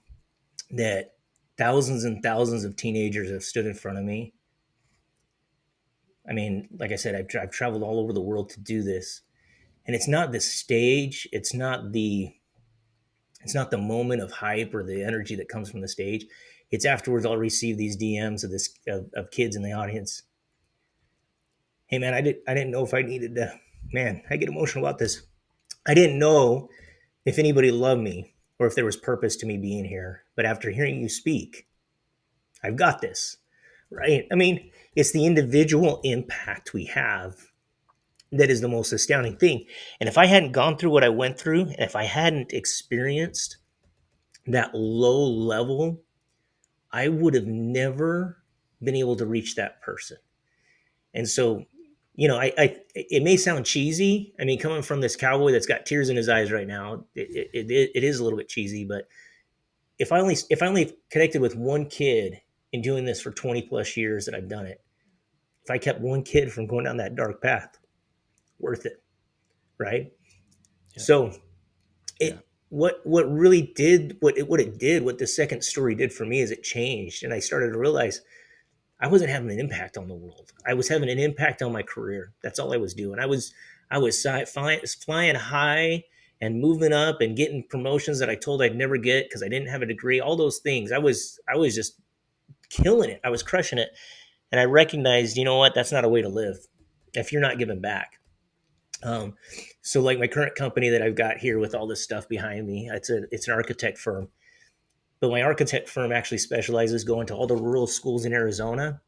Speaker 3: that thousands and thousands of teenagers have stood in front of me. I mean, like I said, I've traveled all over the world to do this, and it's not the stage. It's not the moment of hype or the energy that comes from the stage. It's afterwards. I'll receive these DMs of kids in the audience. Hey man, I didn't know if I needed to. Man, I get emotional about this. I didn't know if anybody loved me or if there was purpose to me being here. But after hearing you speak, I've got this. Right? I mean, it's the individual impact we have that is the most astounding thing. And if I hadn't gone through what I went through, and if I hadn't experienced that low level, I would have never been able to reach that person. And so, it may sound cheesy. I mean, coming from this cowboy that's got tears in his eyes right now, it is a little bit cheesy. But if I only connected with one kid in doing this for 20 plus years that I've done it, if I kept one kid from going down that dark path, worth it, right?
Speaker 1: Yeah.
Speaker 3: So it
Speaker 2: Yeah.
Speaker 3: what really did what the second story did for me is it changed, and I started to realize I wasn't having an impact on the world. I was having an impact on my career. That's all I was doing. I was flying high and moving up and getting promotions that I told I'd never get because I didn't have a degree. All those things. I was just killing it. I was crushing it, and I recognized, you know what? That's not a way to live if you're not giving back. Um, so like my current company that I've got here with all this stuff behind me, it's an architect firm. But my architect firm actually specializes going to all the rural schools in Arizona,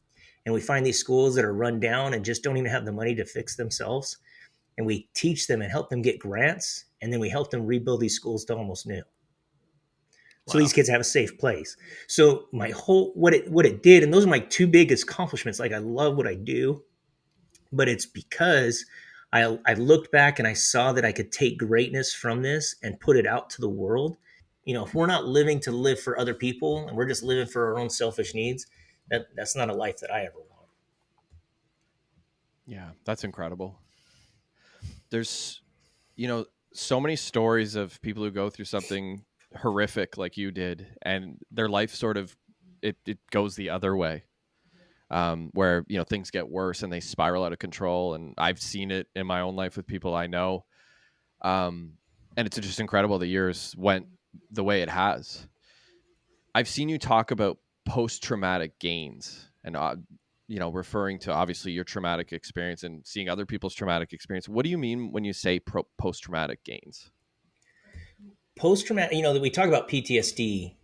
Speaker 3: and we find these schools that are run down and just don't even have the money to fix themselves, and we teach them and help them get grants, and then we help them rebuild these schools to almost new. So
Speaker 1: Wow.
Speaker 3: these kids have a safe place. So my whole what it did, and those are my two biggest accomplishments. Like I love what I do, but it's because I looked back and I saw that I could take greatness from this and put it out to the world. If we're not living to live for other people and we're just living for our own selfish needs, that's not a life that I ever want.
Speaker 2: Yeah, that's incredible. There's, so many stories of people who go through something horrific like you did, and their life sort of it goes the other way, where things get worse and they spiral out of control. And I've seen it in my own life with people I know, and it's just incredible that yours went the way it has. I've seen you talk about post-traumatic gains, and referring to obviously your traumatic experience and seeing other people's traumatic experience. What do you mean when you say post-traumatic gains?
Speaker 3: Post traumatic, that we talk about PTSD.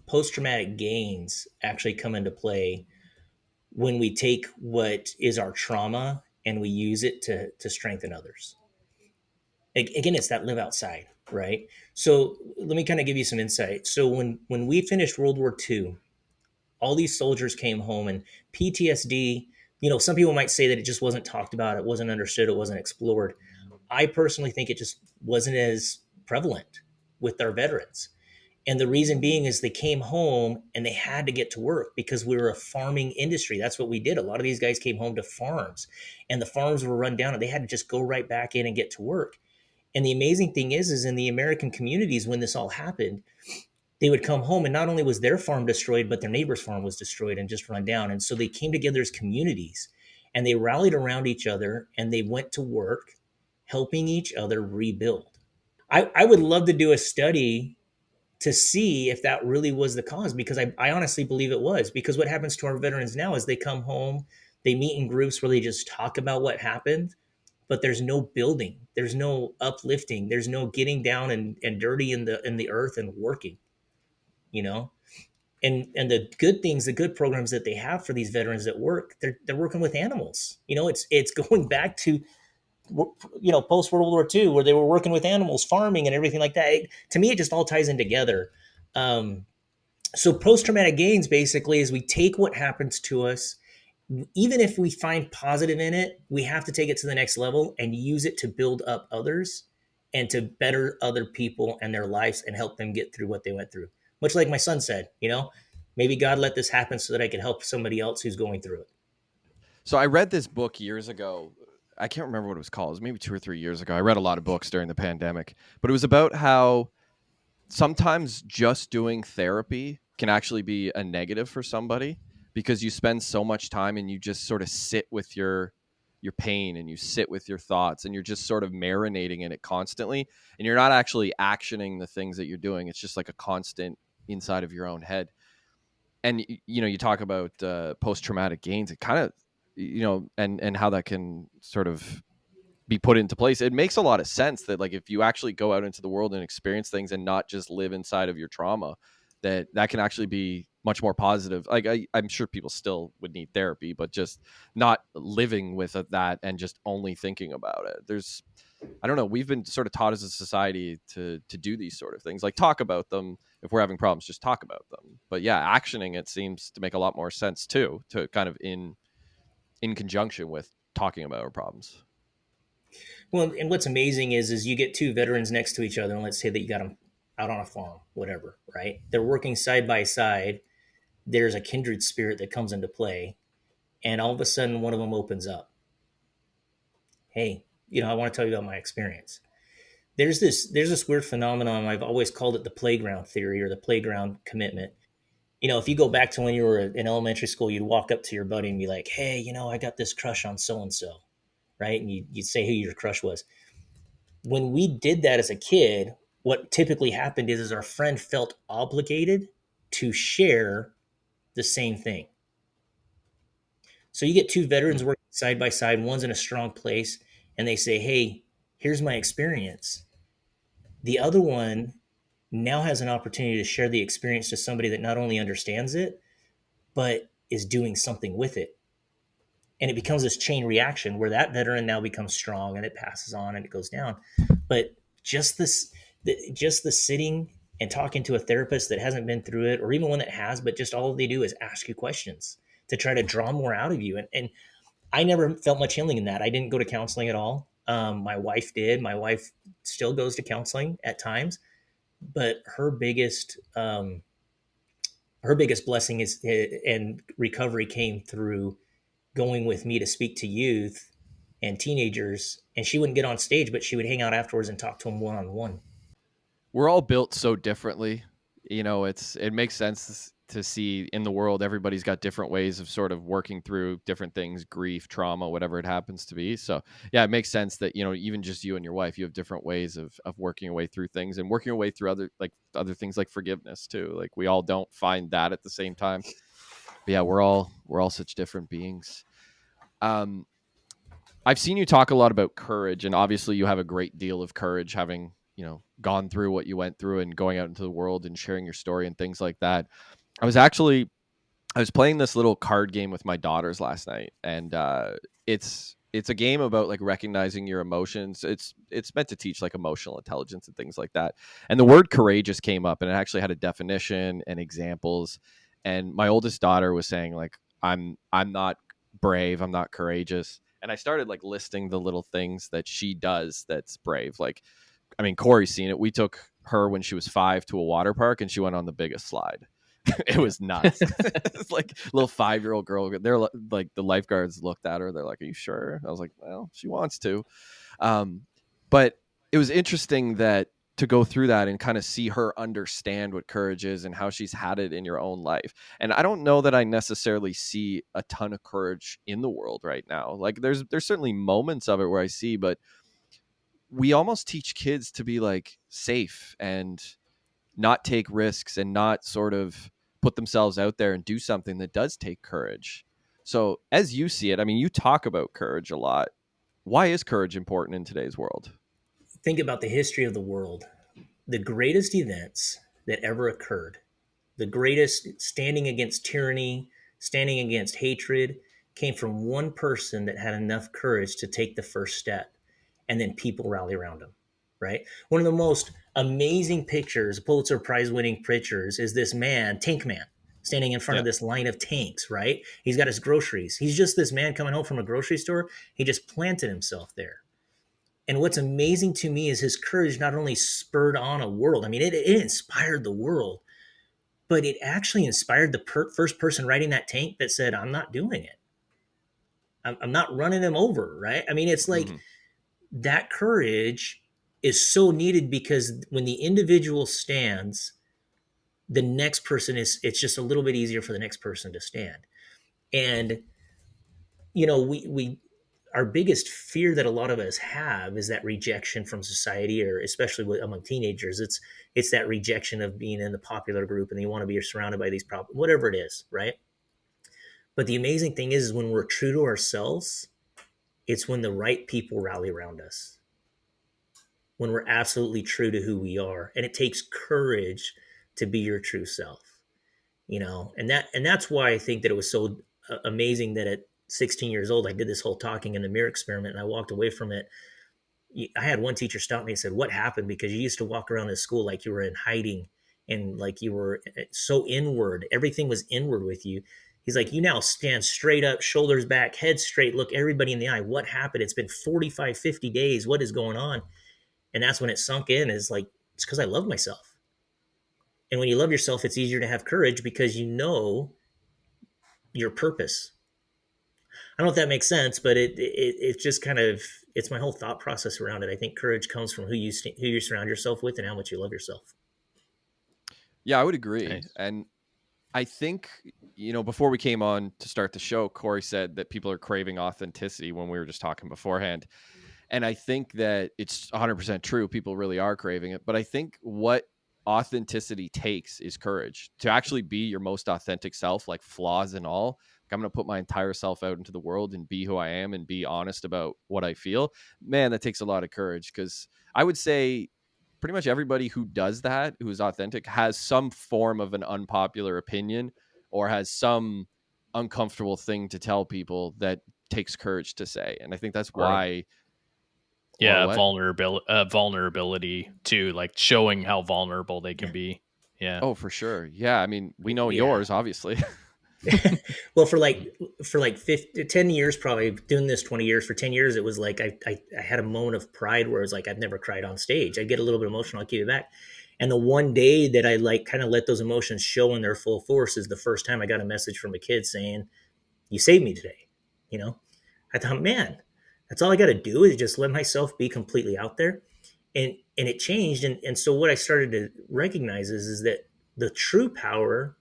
Speaker 3: Post traumatic gains actually come into play when we take what is our trauma and we use it to strengthen others. Again, it's that live outside, right? So let me kind of give you some insight. So when we finished World War II, all these soldiers came home, and PTSD, some people might say that it just wasn't talked about, it wasn't understood, it wasn't explored. I personally think it just wasn't as prevalent with our veterans. And the reason being is they came home and they had to get to work because we were a farming industry. That's what we did. A lot of these guys came home to farms, and the farms were run down and they had to just go right back in and get to work. And the amazing thing is in the American communities, when this all happened, they would come home and not only was their farm destroyed, but their neighbor's farm was destroyed and just run down. And so they came together as communities and they rallied around each other and they went to work helping each other rebuild. I would love to do a study to see if that really was the cause, because I honestly believe it was. Because what happens to our veterans now is they come home, they meet in groups where they just talk about what happened, but there's no building, there's no uplifting, there's no getting down and dirty in the earth and working, you know. And the good things, the good programs that they have for these veterans that work, they're working with animals. It's going back to post World War II, where they were working with animals, farming, and everything like that. To me, it just all ties in together. So post traumatic gains basically is we take what happens to us, even if we find positive in it, we have to take it to the next level and use it to build up others and to better other people and their lives and help them get through what they went through. Much like my son said, maybe God let this happen so that I could help somebody else who's going through it.
Speaker 2: So I read this book years ago. I can't remember what it was called. It was maybe 2 or 3 years ago. I read a lot of books during the pandemic, but it was about how sometimes just doing therapy can actually be a negative for somebody because you spend so much time and you just sort of sit with your pain and you sit with your thoughts and you're just sort of marinating in it constantly, and you're not actually actioning the things that you're doing. It's just like a constant inside of your own head. And you talk about post-traumatic gains. It kind of and how that can sort of be put into place. It makes a lot of sense that, like, if you actually go out into the world and experience things and not just live inside of your trauma, that can actually be much more positive. Like, I'm sure people still would need therapy, but just not living with that and just only thinking about it. I don't know, we've been sort of taught as a society to do these sort of things, like talk about them. If we're having problems, just talk about them. But yeah, actioning it seems to make a lot more sense too, to kind of in conjunction with talking about our problems.
Speaker 3: Well, and what's amazing is you get two veterans next to each other, and let's say that you got them out on a farm, whatever, right? They're working side by side. There's a kindred spirit that comes into play, and all of a sudden, one of them opens up. Hey, I want to tell you about my experience. There's this weird phenomenon. I've always called it the playground theory or the playground commitment. If you go back to when you were in elementary school, you'd walk up to your buddy and be like, "Hey, I got this crush on so and so," right? And you'd say who your crush was. When we did that as a kid, what typically happened is our friend felt obligated to share the same thing. So you get two veterans
Speaker 2: Hmm.
Speaker 3: working side by side, one's in a strong place, and they say, "Hey, here's my experience." The other one now has an opportunity to share the experience to somebody that not only understands it, but is doing something with it. And it becomes this chain reaction where that veteran now becomes strong and it passes on and it goes down. But just the sitting and talking to a therapist that hasn't been through it, or even one that has, but just all they do is ask you questions to try to draw more out of you. And I never felt much healing in that. I didn't go to counseling at all. My wife did. My wife still goes to counseling at times, but her biggest blessing is and recovery came through going with me to speak to youth and teenagers. And she wouldn't get on stage, but she would hang out afterwards and talk to them one on one.
Speaker 2: We're all built so differently. It makes sense to see in the world everybody's got different ways of sort of working through different things, grief, trauma, whatever it happens to be. So yeah, it makes sense that even just you and your wife, you have different ways of working your way through things and working your way through other things like forgiveness too. Like, we all don't find that at the same time. But yeah, we're all such different beings. um I've seen you talk a lot about courage, and obviously you have a great deal of courage, having gone through what you went through and going out into the world and sharing your story and things like that. I was playing this little card game with my daughters last night, and it's a game about, like, recognizing your emotions. It's meant to teach, like, emotional intelligence and things like that. And the word courageous came up, and it actually had a definition and examples. And my oldest daughter was saying, like, I'm not brave, I'm not courageous. And I started, like, listing the little things that she does that's brave. Like, I mean, Corey's seen it. We took her when she was 5 to a water park, and she went on the biggest slide. It was nuts. It's like little 5-year-old girl. They're like, the lifeguards looked at her. They're like, "Are you sure?" I was like, "Well, she wants to." But it was interesting that to go through that and kind of see her understand what courage is and how she's had it in your own life. And I don't know that I necessarily see a ton of courage in the world right now. Like, there's certainly moments of it where I see, but we almost teach kids to be, like, safe and not take risks and not sort of put themselves out there and do something that does take courage. So, as you see it, I mean, you talk about courage a lot. Why is courage important in today's world?
Speaker 3: Think about the history of the world. The greatest events that ever occurred, the greatest standing against tyranny, standing against hatred, came from one person that had enough courage to take the first step. and then people rally around him, right? One of the most amazing pictures, Pulitzer Prize winning pictures, is this man, Tank Man, standing in front of this line of tanks, right? He's got his groceries. He's just this man coming home from a grocery store. He just planted himself there. And what's amazing to me is his courage not only spurred on a world, I mean, it inspired the world, but it actually inspired the first person riding that tank that said, I'm not doing it. I'm not running him over, right? I mean, it's like that courage is so needed, because when the individual stands, the next person it's just a little bit easier for the next person to stand. And, you know, we our biggest fear that a lot of us have is that rejection from society, or especially among teenagers. It's that rejection of being in the popular group, and you want to be surrounded by these problems, whatever it is, right? But the amazing thing is when we're true to ourselves, it's when the right people rally around us, when we're absolutely true to who we are. And it takes courage to be your true self, you know. And that's why I think that it was so amazing that at 16 years old I did this whole talking in the mirror experiment, and I walked away from it. I had one teacher stop me and said, what happened? Because you used to walk around this school like you were in hiding, and like you were so inward, everything was inward with you. He's like, you now stand straight up, shoulders back, head straight, look everybody in the eye. What happened? It's been 45, 50 days. What is going on? And that's when it sunk in, is like, it's because I love myself. And when you love yourself, it's easier to have courage because you know your purpose. I don't know if that makes sense, but it's just kind of, it's my whole thought process around it. I think courage comes from who you surround yourself with and how much you love yourself.
Speaker 2: Yeah, I would agree.
Speaker 1: Nice.
Speaker 2: And I think, you know, before we came on to start the show, Corey said that people are craving authenticity when we were just talking beforehand. And I think that it's 100% true. People really are craving it. But I think what authenticity takes is courage to actually be your most authentic self, like flaws and all. Like, I'm going to put my entire self out into the world and be who I am and be honest about what I feel. Man, that takes a lot of courage, because I would say pretty much everybody who does that, who is authentic, has some form of an unpopular opinion or has some uncomfortable thing to tell people that takes courage to say. And I think that's why.
Speaker 1: Yeah,
Speaker 2: What?
Speaker 1: vulnerability too, like showing how vulnerable they can be. Yeah.
Speaker 2: Oh, for sure. Yeah, I mean, we know
Speaker 3: Yeah.
Speaker 2: yours, obviously.
Speaker 3: Well, for like 10 years, probably doing this 20 years, for 10 years, it was like I had a moment of pride where it was like, I've never cried on stage. I get a little bit emotional, I'll keep it back. And the one day that I like kind of let those emotions show in their full force is the first time I got a message from a kid saying, you saved me today. You know, I thought, man, that's all I got to do is just let myself be completely out there. And it changed. And so what I started to recognize is that the true power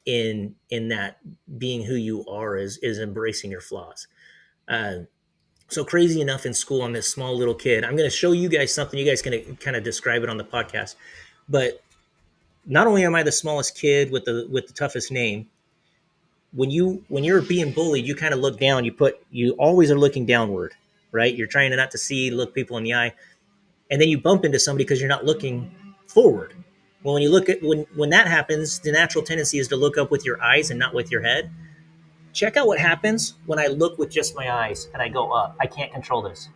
Speaker 3: in that being who you are is embracing your flaws. So crazy enough, in school, I'm this small little kid. I'm going to show you guys something. You guys can kind of describe it on the podcast. But not only am I the smallest kid with the toughest name, when you're being bullied, you kind of look down. You always are looking downward, right? You're trying not to see, look people in the eye, and then you bump into somebody because you're not looking forward. Well, when you look at when that happens, the natural tendency is to look up with your eyes and not with your head. Check out what happens when I look with just my eyes and I go up. I can't control this.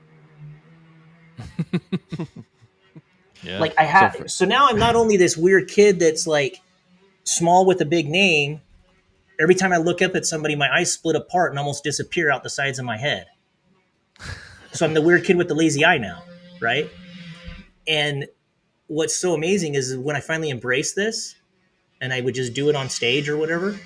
Speaker 1: Yeah.
Speaker 3: Like I have. So now I'm not only this weird kid that's like small with a big name. Every time I look up at somebody, my eyes split apart and almost disappear out the sides of my head. So I'm the weird kid with the lazy eye now, right? And what's so amazing is when I finally embrace this and I would just do it on stage or whatever,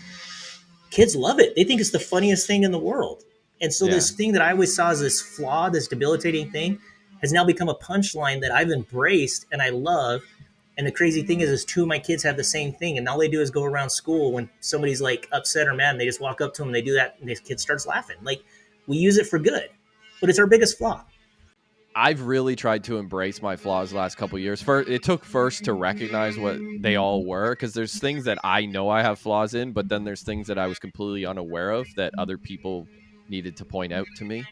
Speaker 3: kids love it. They think it's the funniest thing in the world. And so this thing that I always saw as this flaw, this debilitating thing, has now become a punchline that I've embraced and I love. And the crazy thing is two of my kids have the same thing. And all they do is go around school when somebody's like upset or mad, and they just walk up to them and they do that, and the kid starts laughing. Like, we use it for good, but it's our biggest flaw.
Speaker 2: I've really tried to embrace my flaws the last couple of years. It took first to recognize what they all were, because there's things that I know I have flaws in, but then there's things that I was completely unaware of that other people needed to point out to me.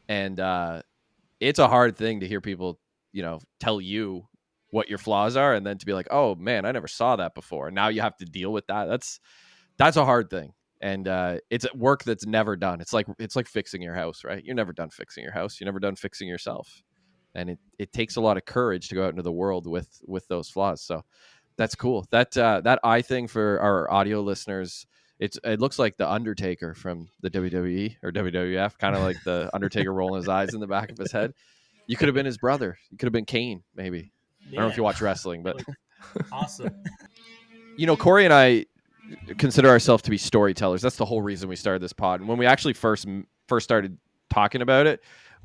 Speaker 2: And it's a hard thing to hear people, you know, tell you what your flaws are, and then to be like, oh man, I never saw that before. And now you have to deal with that. That's a hard thing. And it's work that's never done. It's like fixing your house, right? You're never done fixing your house. You're never done fixing yourself. and it takes a lot of courage to go out into the world with those flaws. So that's cool. That eye thing for our audio listeners, it looks like the Undertaker from the WWE or WWF, kind of like the Undertaker rolling his eyes in the back of his head. You could have been his brother. You could have been Kane, maybe. I don't know if you watch wrestling, but
Speaker 3: awesome.
Speaker 2: Corey and I consider ourselves to be storytellers. That's the whole reason we started this pod. And when we actually first started talking about it,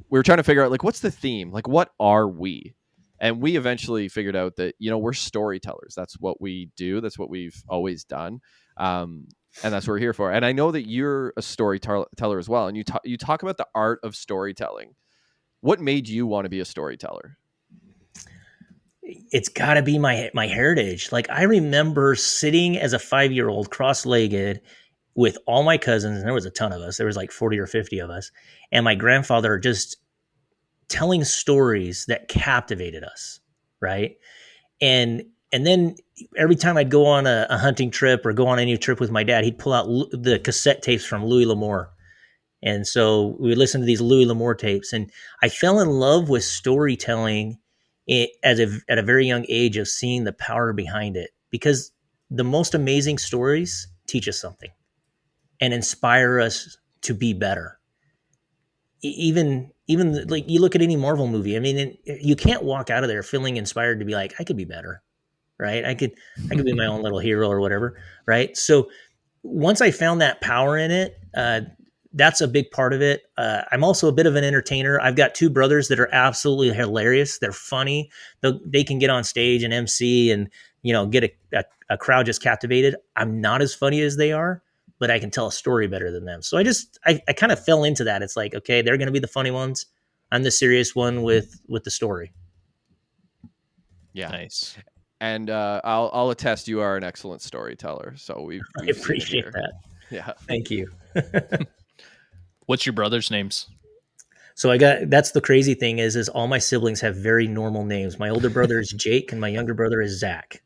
Speaker 2: we were trying to figure out, like, what's the theme? Like, what are we? And we eventually figured out that, we're storytellers. That's what we do. That's what we've always done. And that's what we're here for. And I know that you're a storyteller as well. And you talk about the art of storytelling. What made you want to be a storyteller?
Speaker 3: It's got to be my heritage. Like, I remember sitting as a 5-year-old cross-legged with all my cousins, and there was a ton of us. There was like 40 or 50 of us. And my grandfather just telling stories that captivated us, right? And then every time I'd go on a hunting trip or go on any trip with my dad, he'd pull out the cassette tapes from Louis L'Amour. And so we would listen to these Louis L'Amour tapes. And I fell in love with storytelling at a very young age, of seeing the power behind it, because the most amazing stories teach us something and inspire us to be better. Even like, you look at any Marvel movie, I mean, you can't walk out of there feeling inspired to be like, I could be better, right? I could be my own little hero or whatever, right? So once I found that power in it, that's a big part of it. I'm also a bit of an entertainer. I've got 2 brothers that are absolutely hilarious. They're funny. They can get on stage and MC and, get a crowd just captivated. I'm not as funny as they are, but I can tell a story better than them. So I kind of fell into that. It's like, okay, they're going to be the funny ones. I'm the serious one with the story.
Speaker 2: Yeah.
Speaker 1: Nice.
Speaker 2: And I'll attest, you are an excellent storyteller. So we've
Speaker 3: I appreciate that.
Speaker 2: Yeah.
Speaker 3: Thank you.
Speaker 1: What's your brother's names?
Speaker 3: So that's the crazy thing is all my siblings have very normal names. My older brother is Jake and my younger brother is Zach.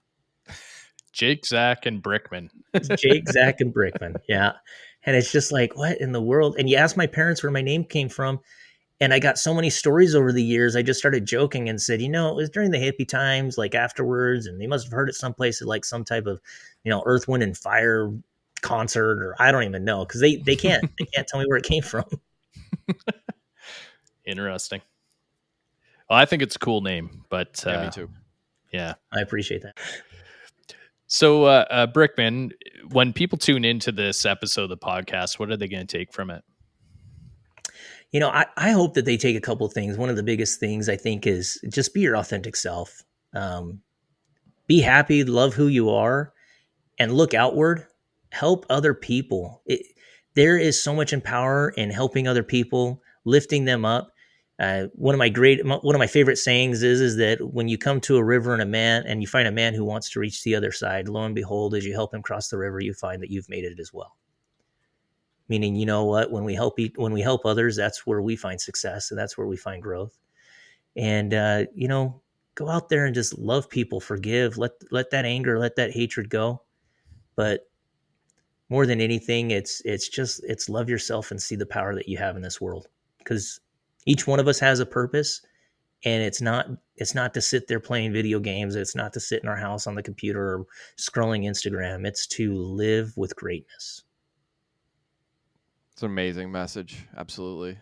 Speaker 1: Jake, Zach, and Brickman.
Speaker 3: Jake, Zach, and Brickman. Yeah. And it's just like, what in the world? And you ask my parents where my name came from, and I got so many stories over the years. I just started joking and said, it was during the hippie times, like afterwards, and they must have heard it someplace at like some type of, Earth, Wind, and Fire concert, or I don't even know, because they can't tell me where it came from.
Speaker 1: Interesting. Well, I think it's a cool name, but
Speaker 2: yeah, me too.
Speaker 3: Yeah, I appreciate that.
Speaker 1: So, Brickman, when people tune into this episode of the podcast, what are they going to take from it?
Speaker 3: I hope that they take a couple of things. One of the biggest things, I think, is just be your authentic self. Be happy, love who you are, and look outward. Help other people. There is so much power in helping other people, lifting them up. One of my favorite sayings is that when you come to a river and you find a man who wants to reach the other side, lo and behold, as you help him cross the river, you find that you've made it as well. Meaning, you know what? When we help others, that's where we find success, and that's where we find growth. And go out there and just love people, forgive, let that anger, let that hatred go. But more than anything, it's love yourself and see the power that you have in this world, because each one of us has a purpose, and it's not to sit there playing video games. It's not to sit in our house on the computer or scrolling Instagram. It's to live with greatness.
Speaker 2: It's an amazing message. Absolutely.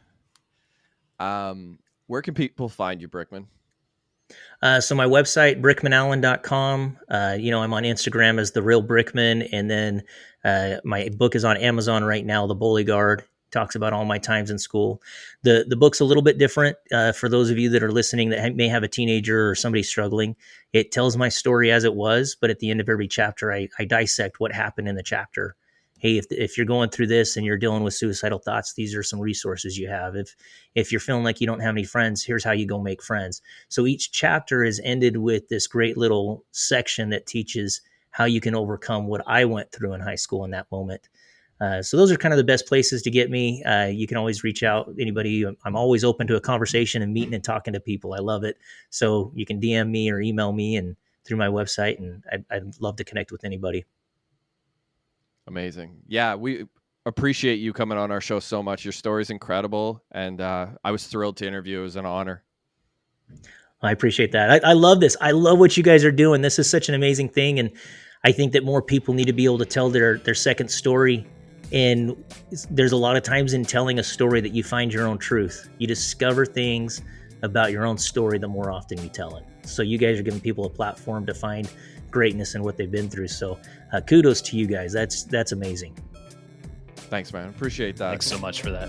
Speaker 2: Where can people find you, Brickman?
Speaker 3: So my website, brickmanallen.com. I'm on Instagram as The Real Brickman. And then my book is on Amazon right now, The Bully Guard. Talks about all my times in school. The book's a little bit different for those of you that are listening that may have a teenager or somebody struggling. It tells my story as it was, but at the end of every chapter, I dissect what happened in the chapter. Hey, if you're going through this and you're dealing with suicidal thoughts, these are some resources you have. If you're feeling like you don't have any friends, here's how you go make friends. So each chapter is ended with this great little section that teaches how you can overcome what I went through in high school in that moment. So those are kind of the best places to get me. You can always reach out, anybody. I'm always open to a conversation and meeting and talking to people. I love it. So you can DM me or email me and through my website, and I'd love to connect with anybody.
Speaker 2: Amazing. Yeah, we appreciate you coming on our show so much. Your story's incredible, and I was thrilled to interview. It was an honor.
Speaker 3: I appreciate that. I love this. I love what you guys are doing. This is such an amazing thing, and I think that more people need to be able to tell their second story. And there's a lot of times in telling a story that you find your own truth. You discover things about your own story the more often you tell it. So you guys are giving people a platform to find greatness in what they've been through. So kudos to you guys. That's amazing.
Speaker 2: Thanks, man. Appreciate that.
Speaker 1: Thanks so much for that.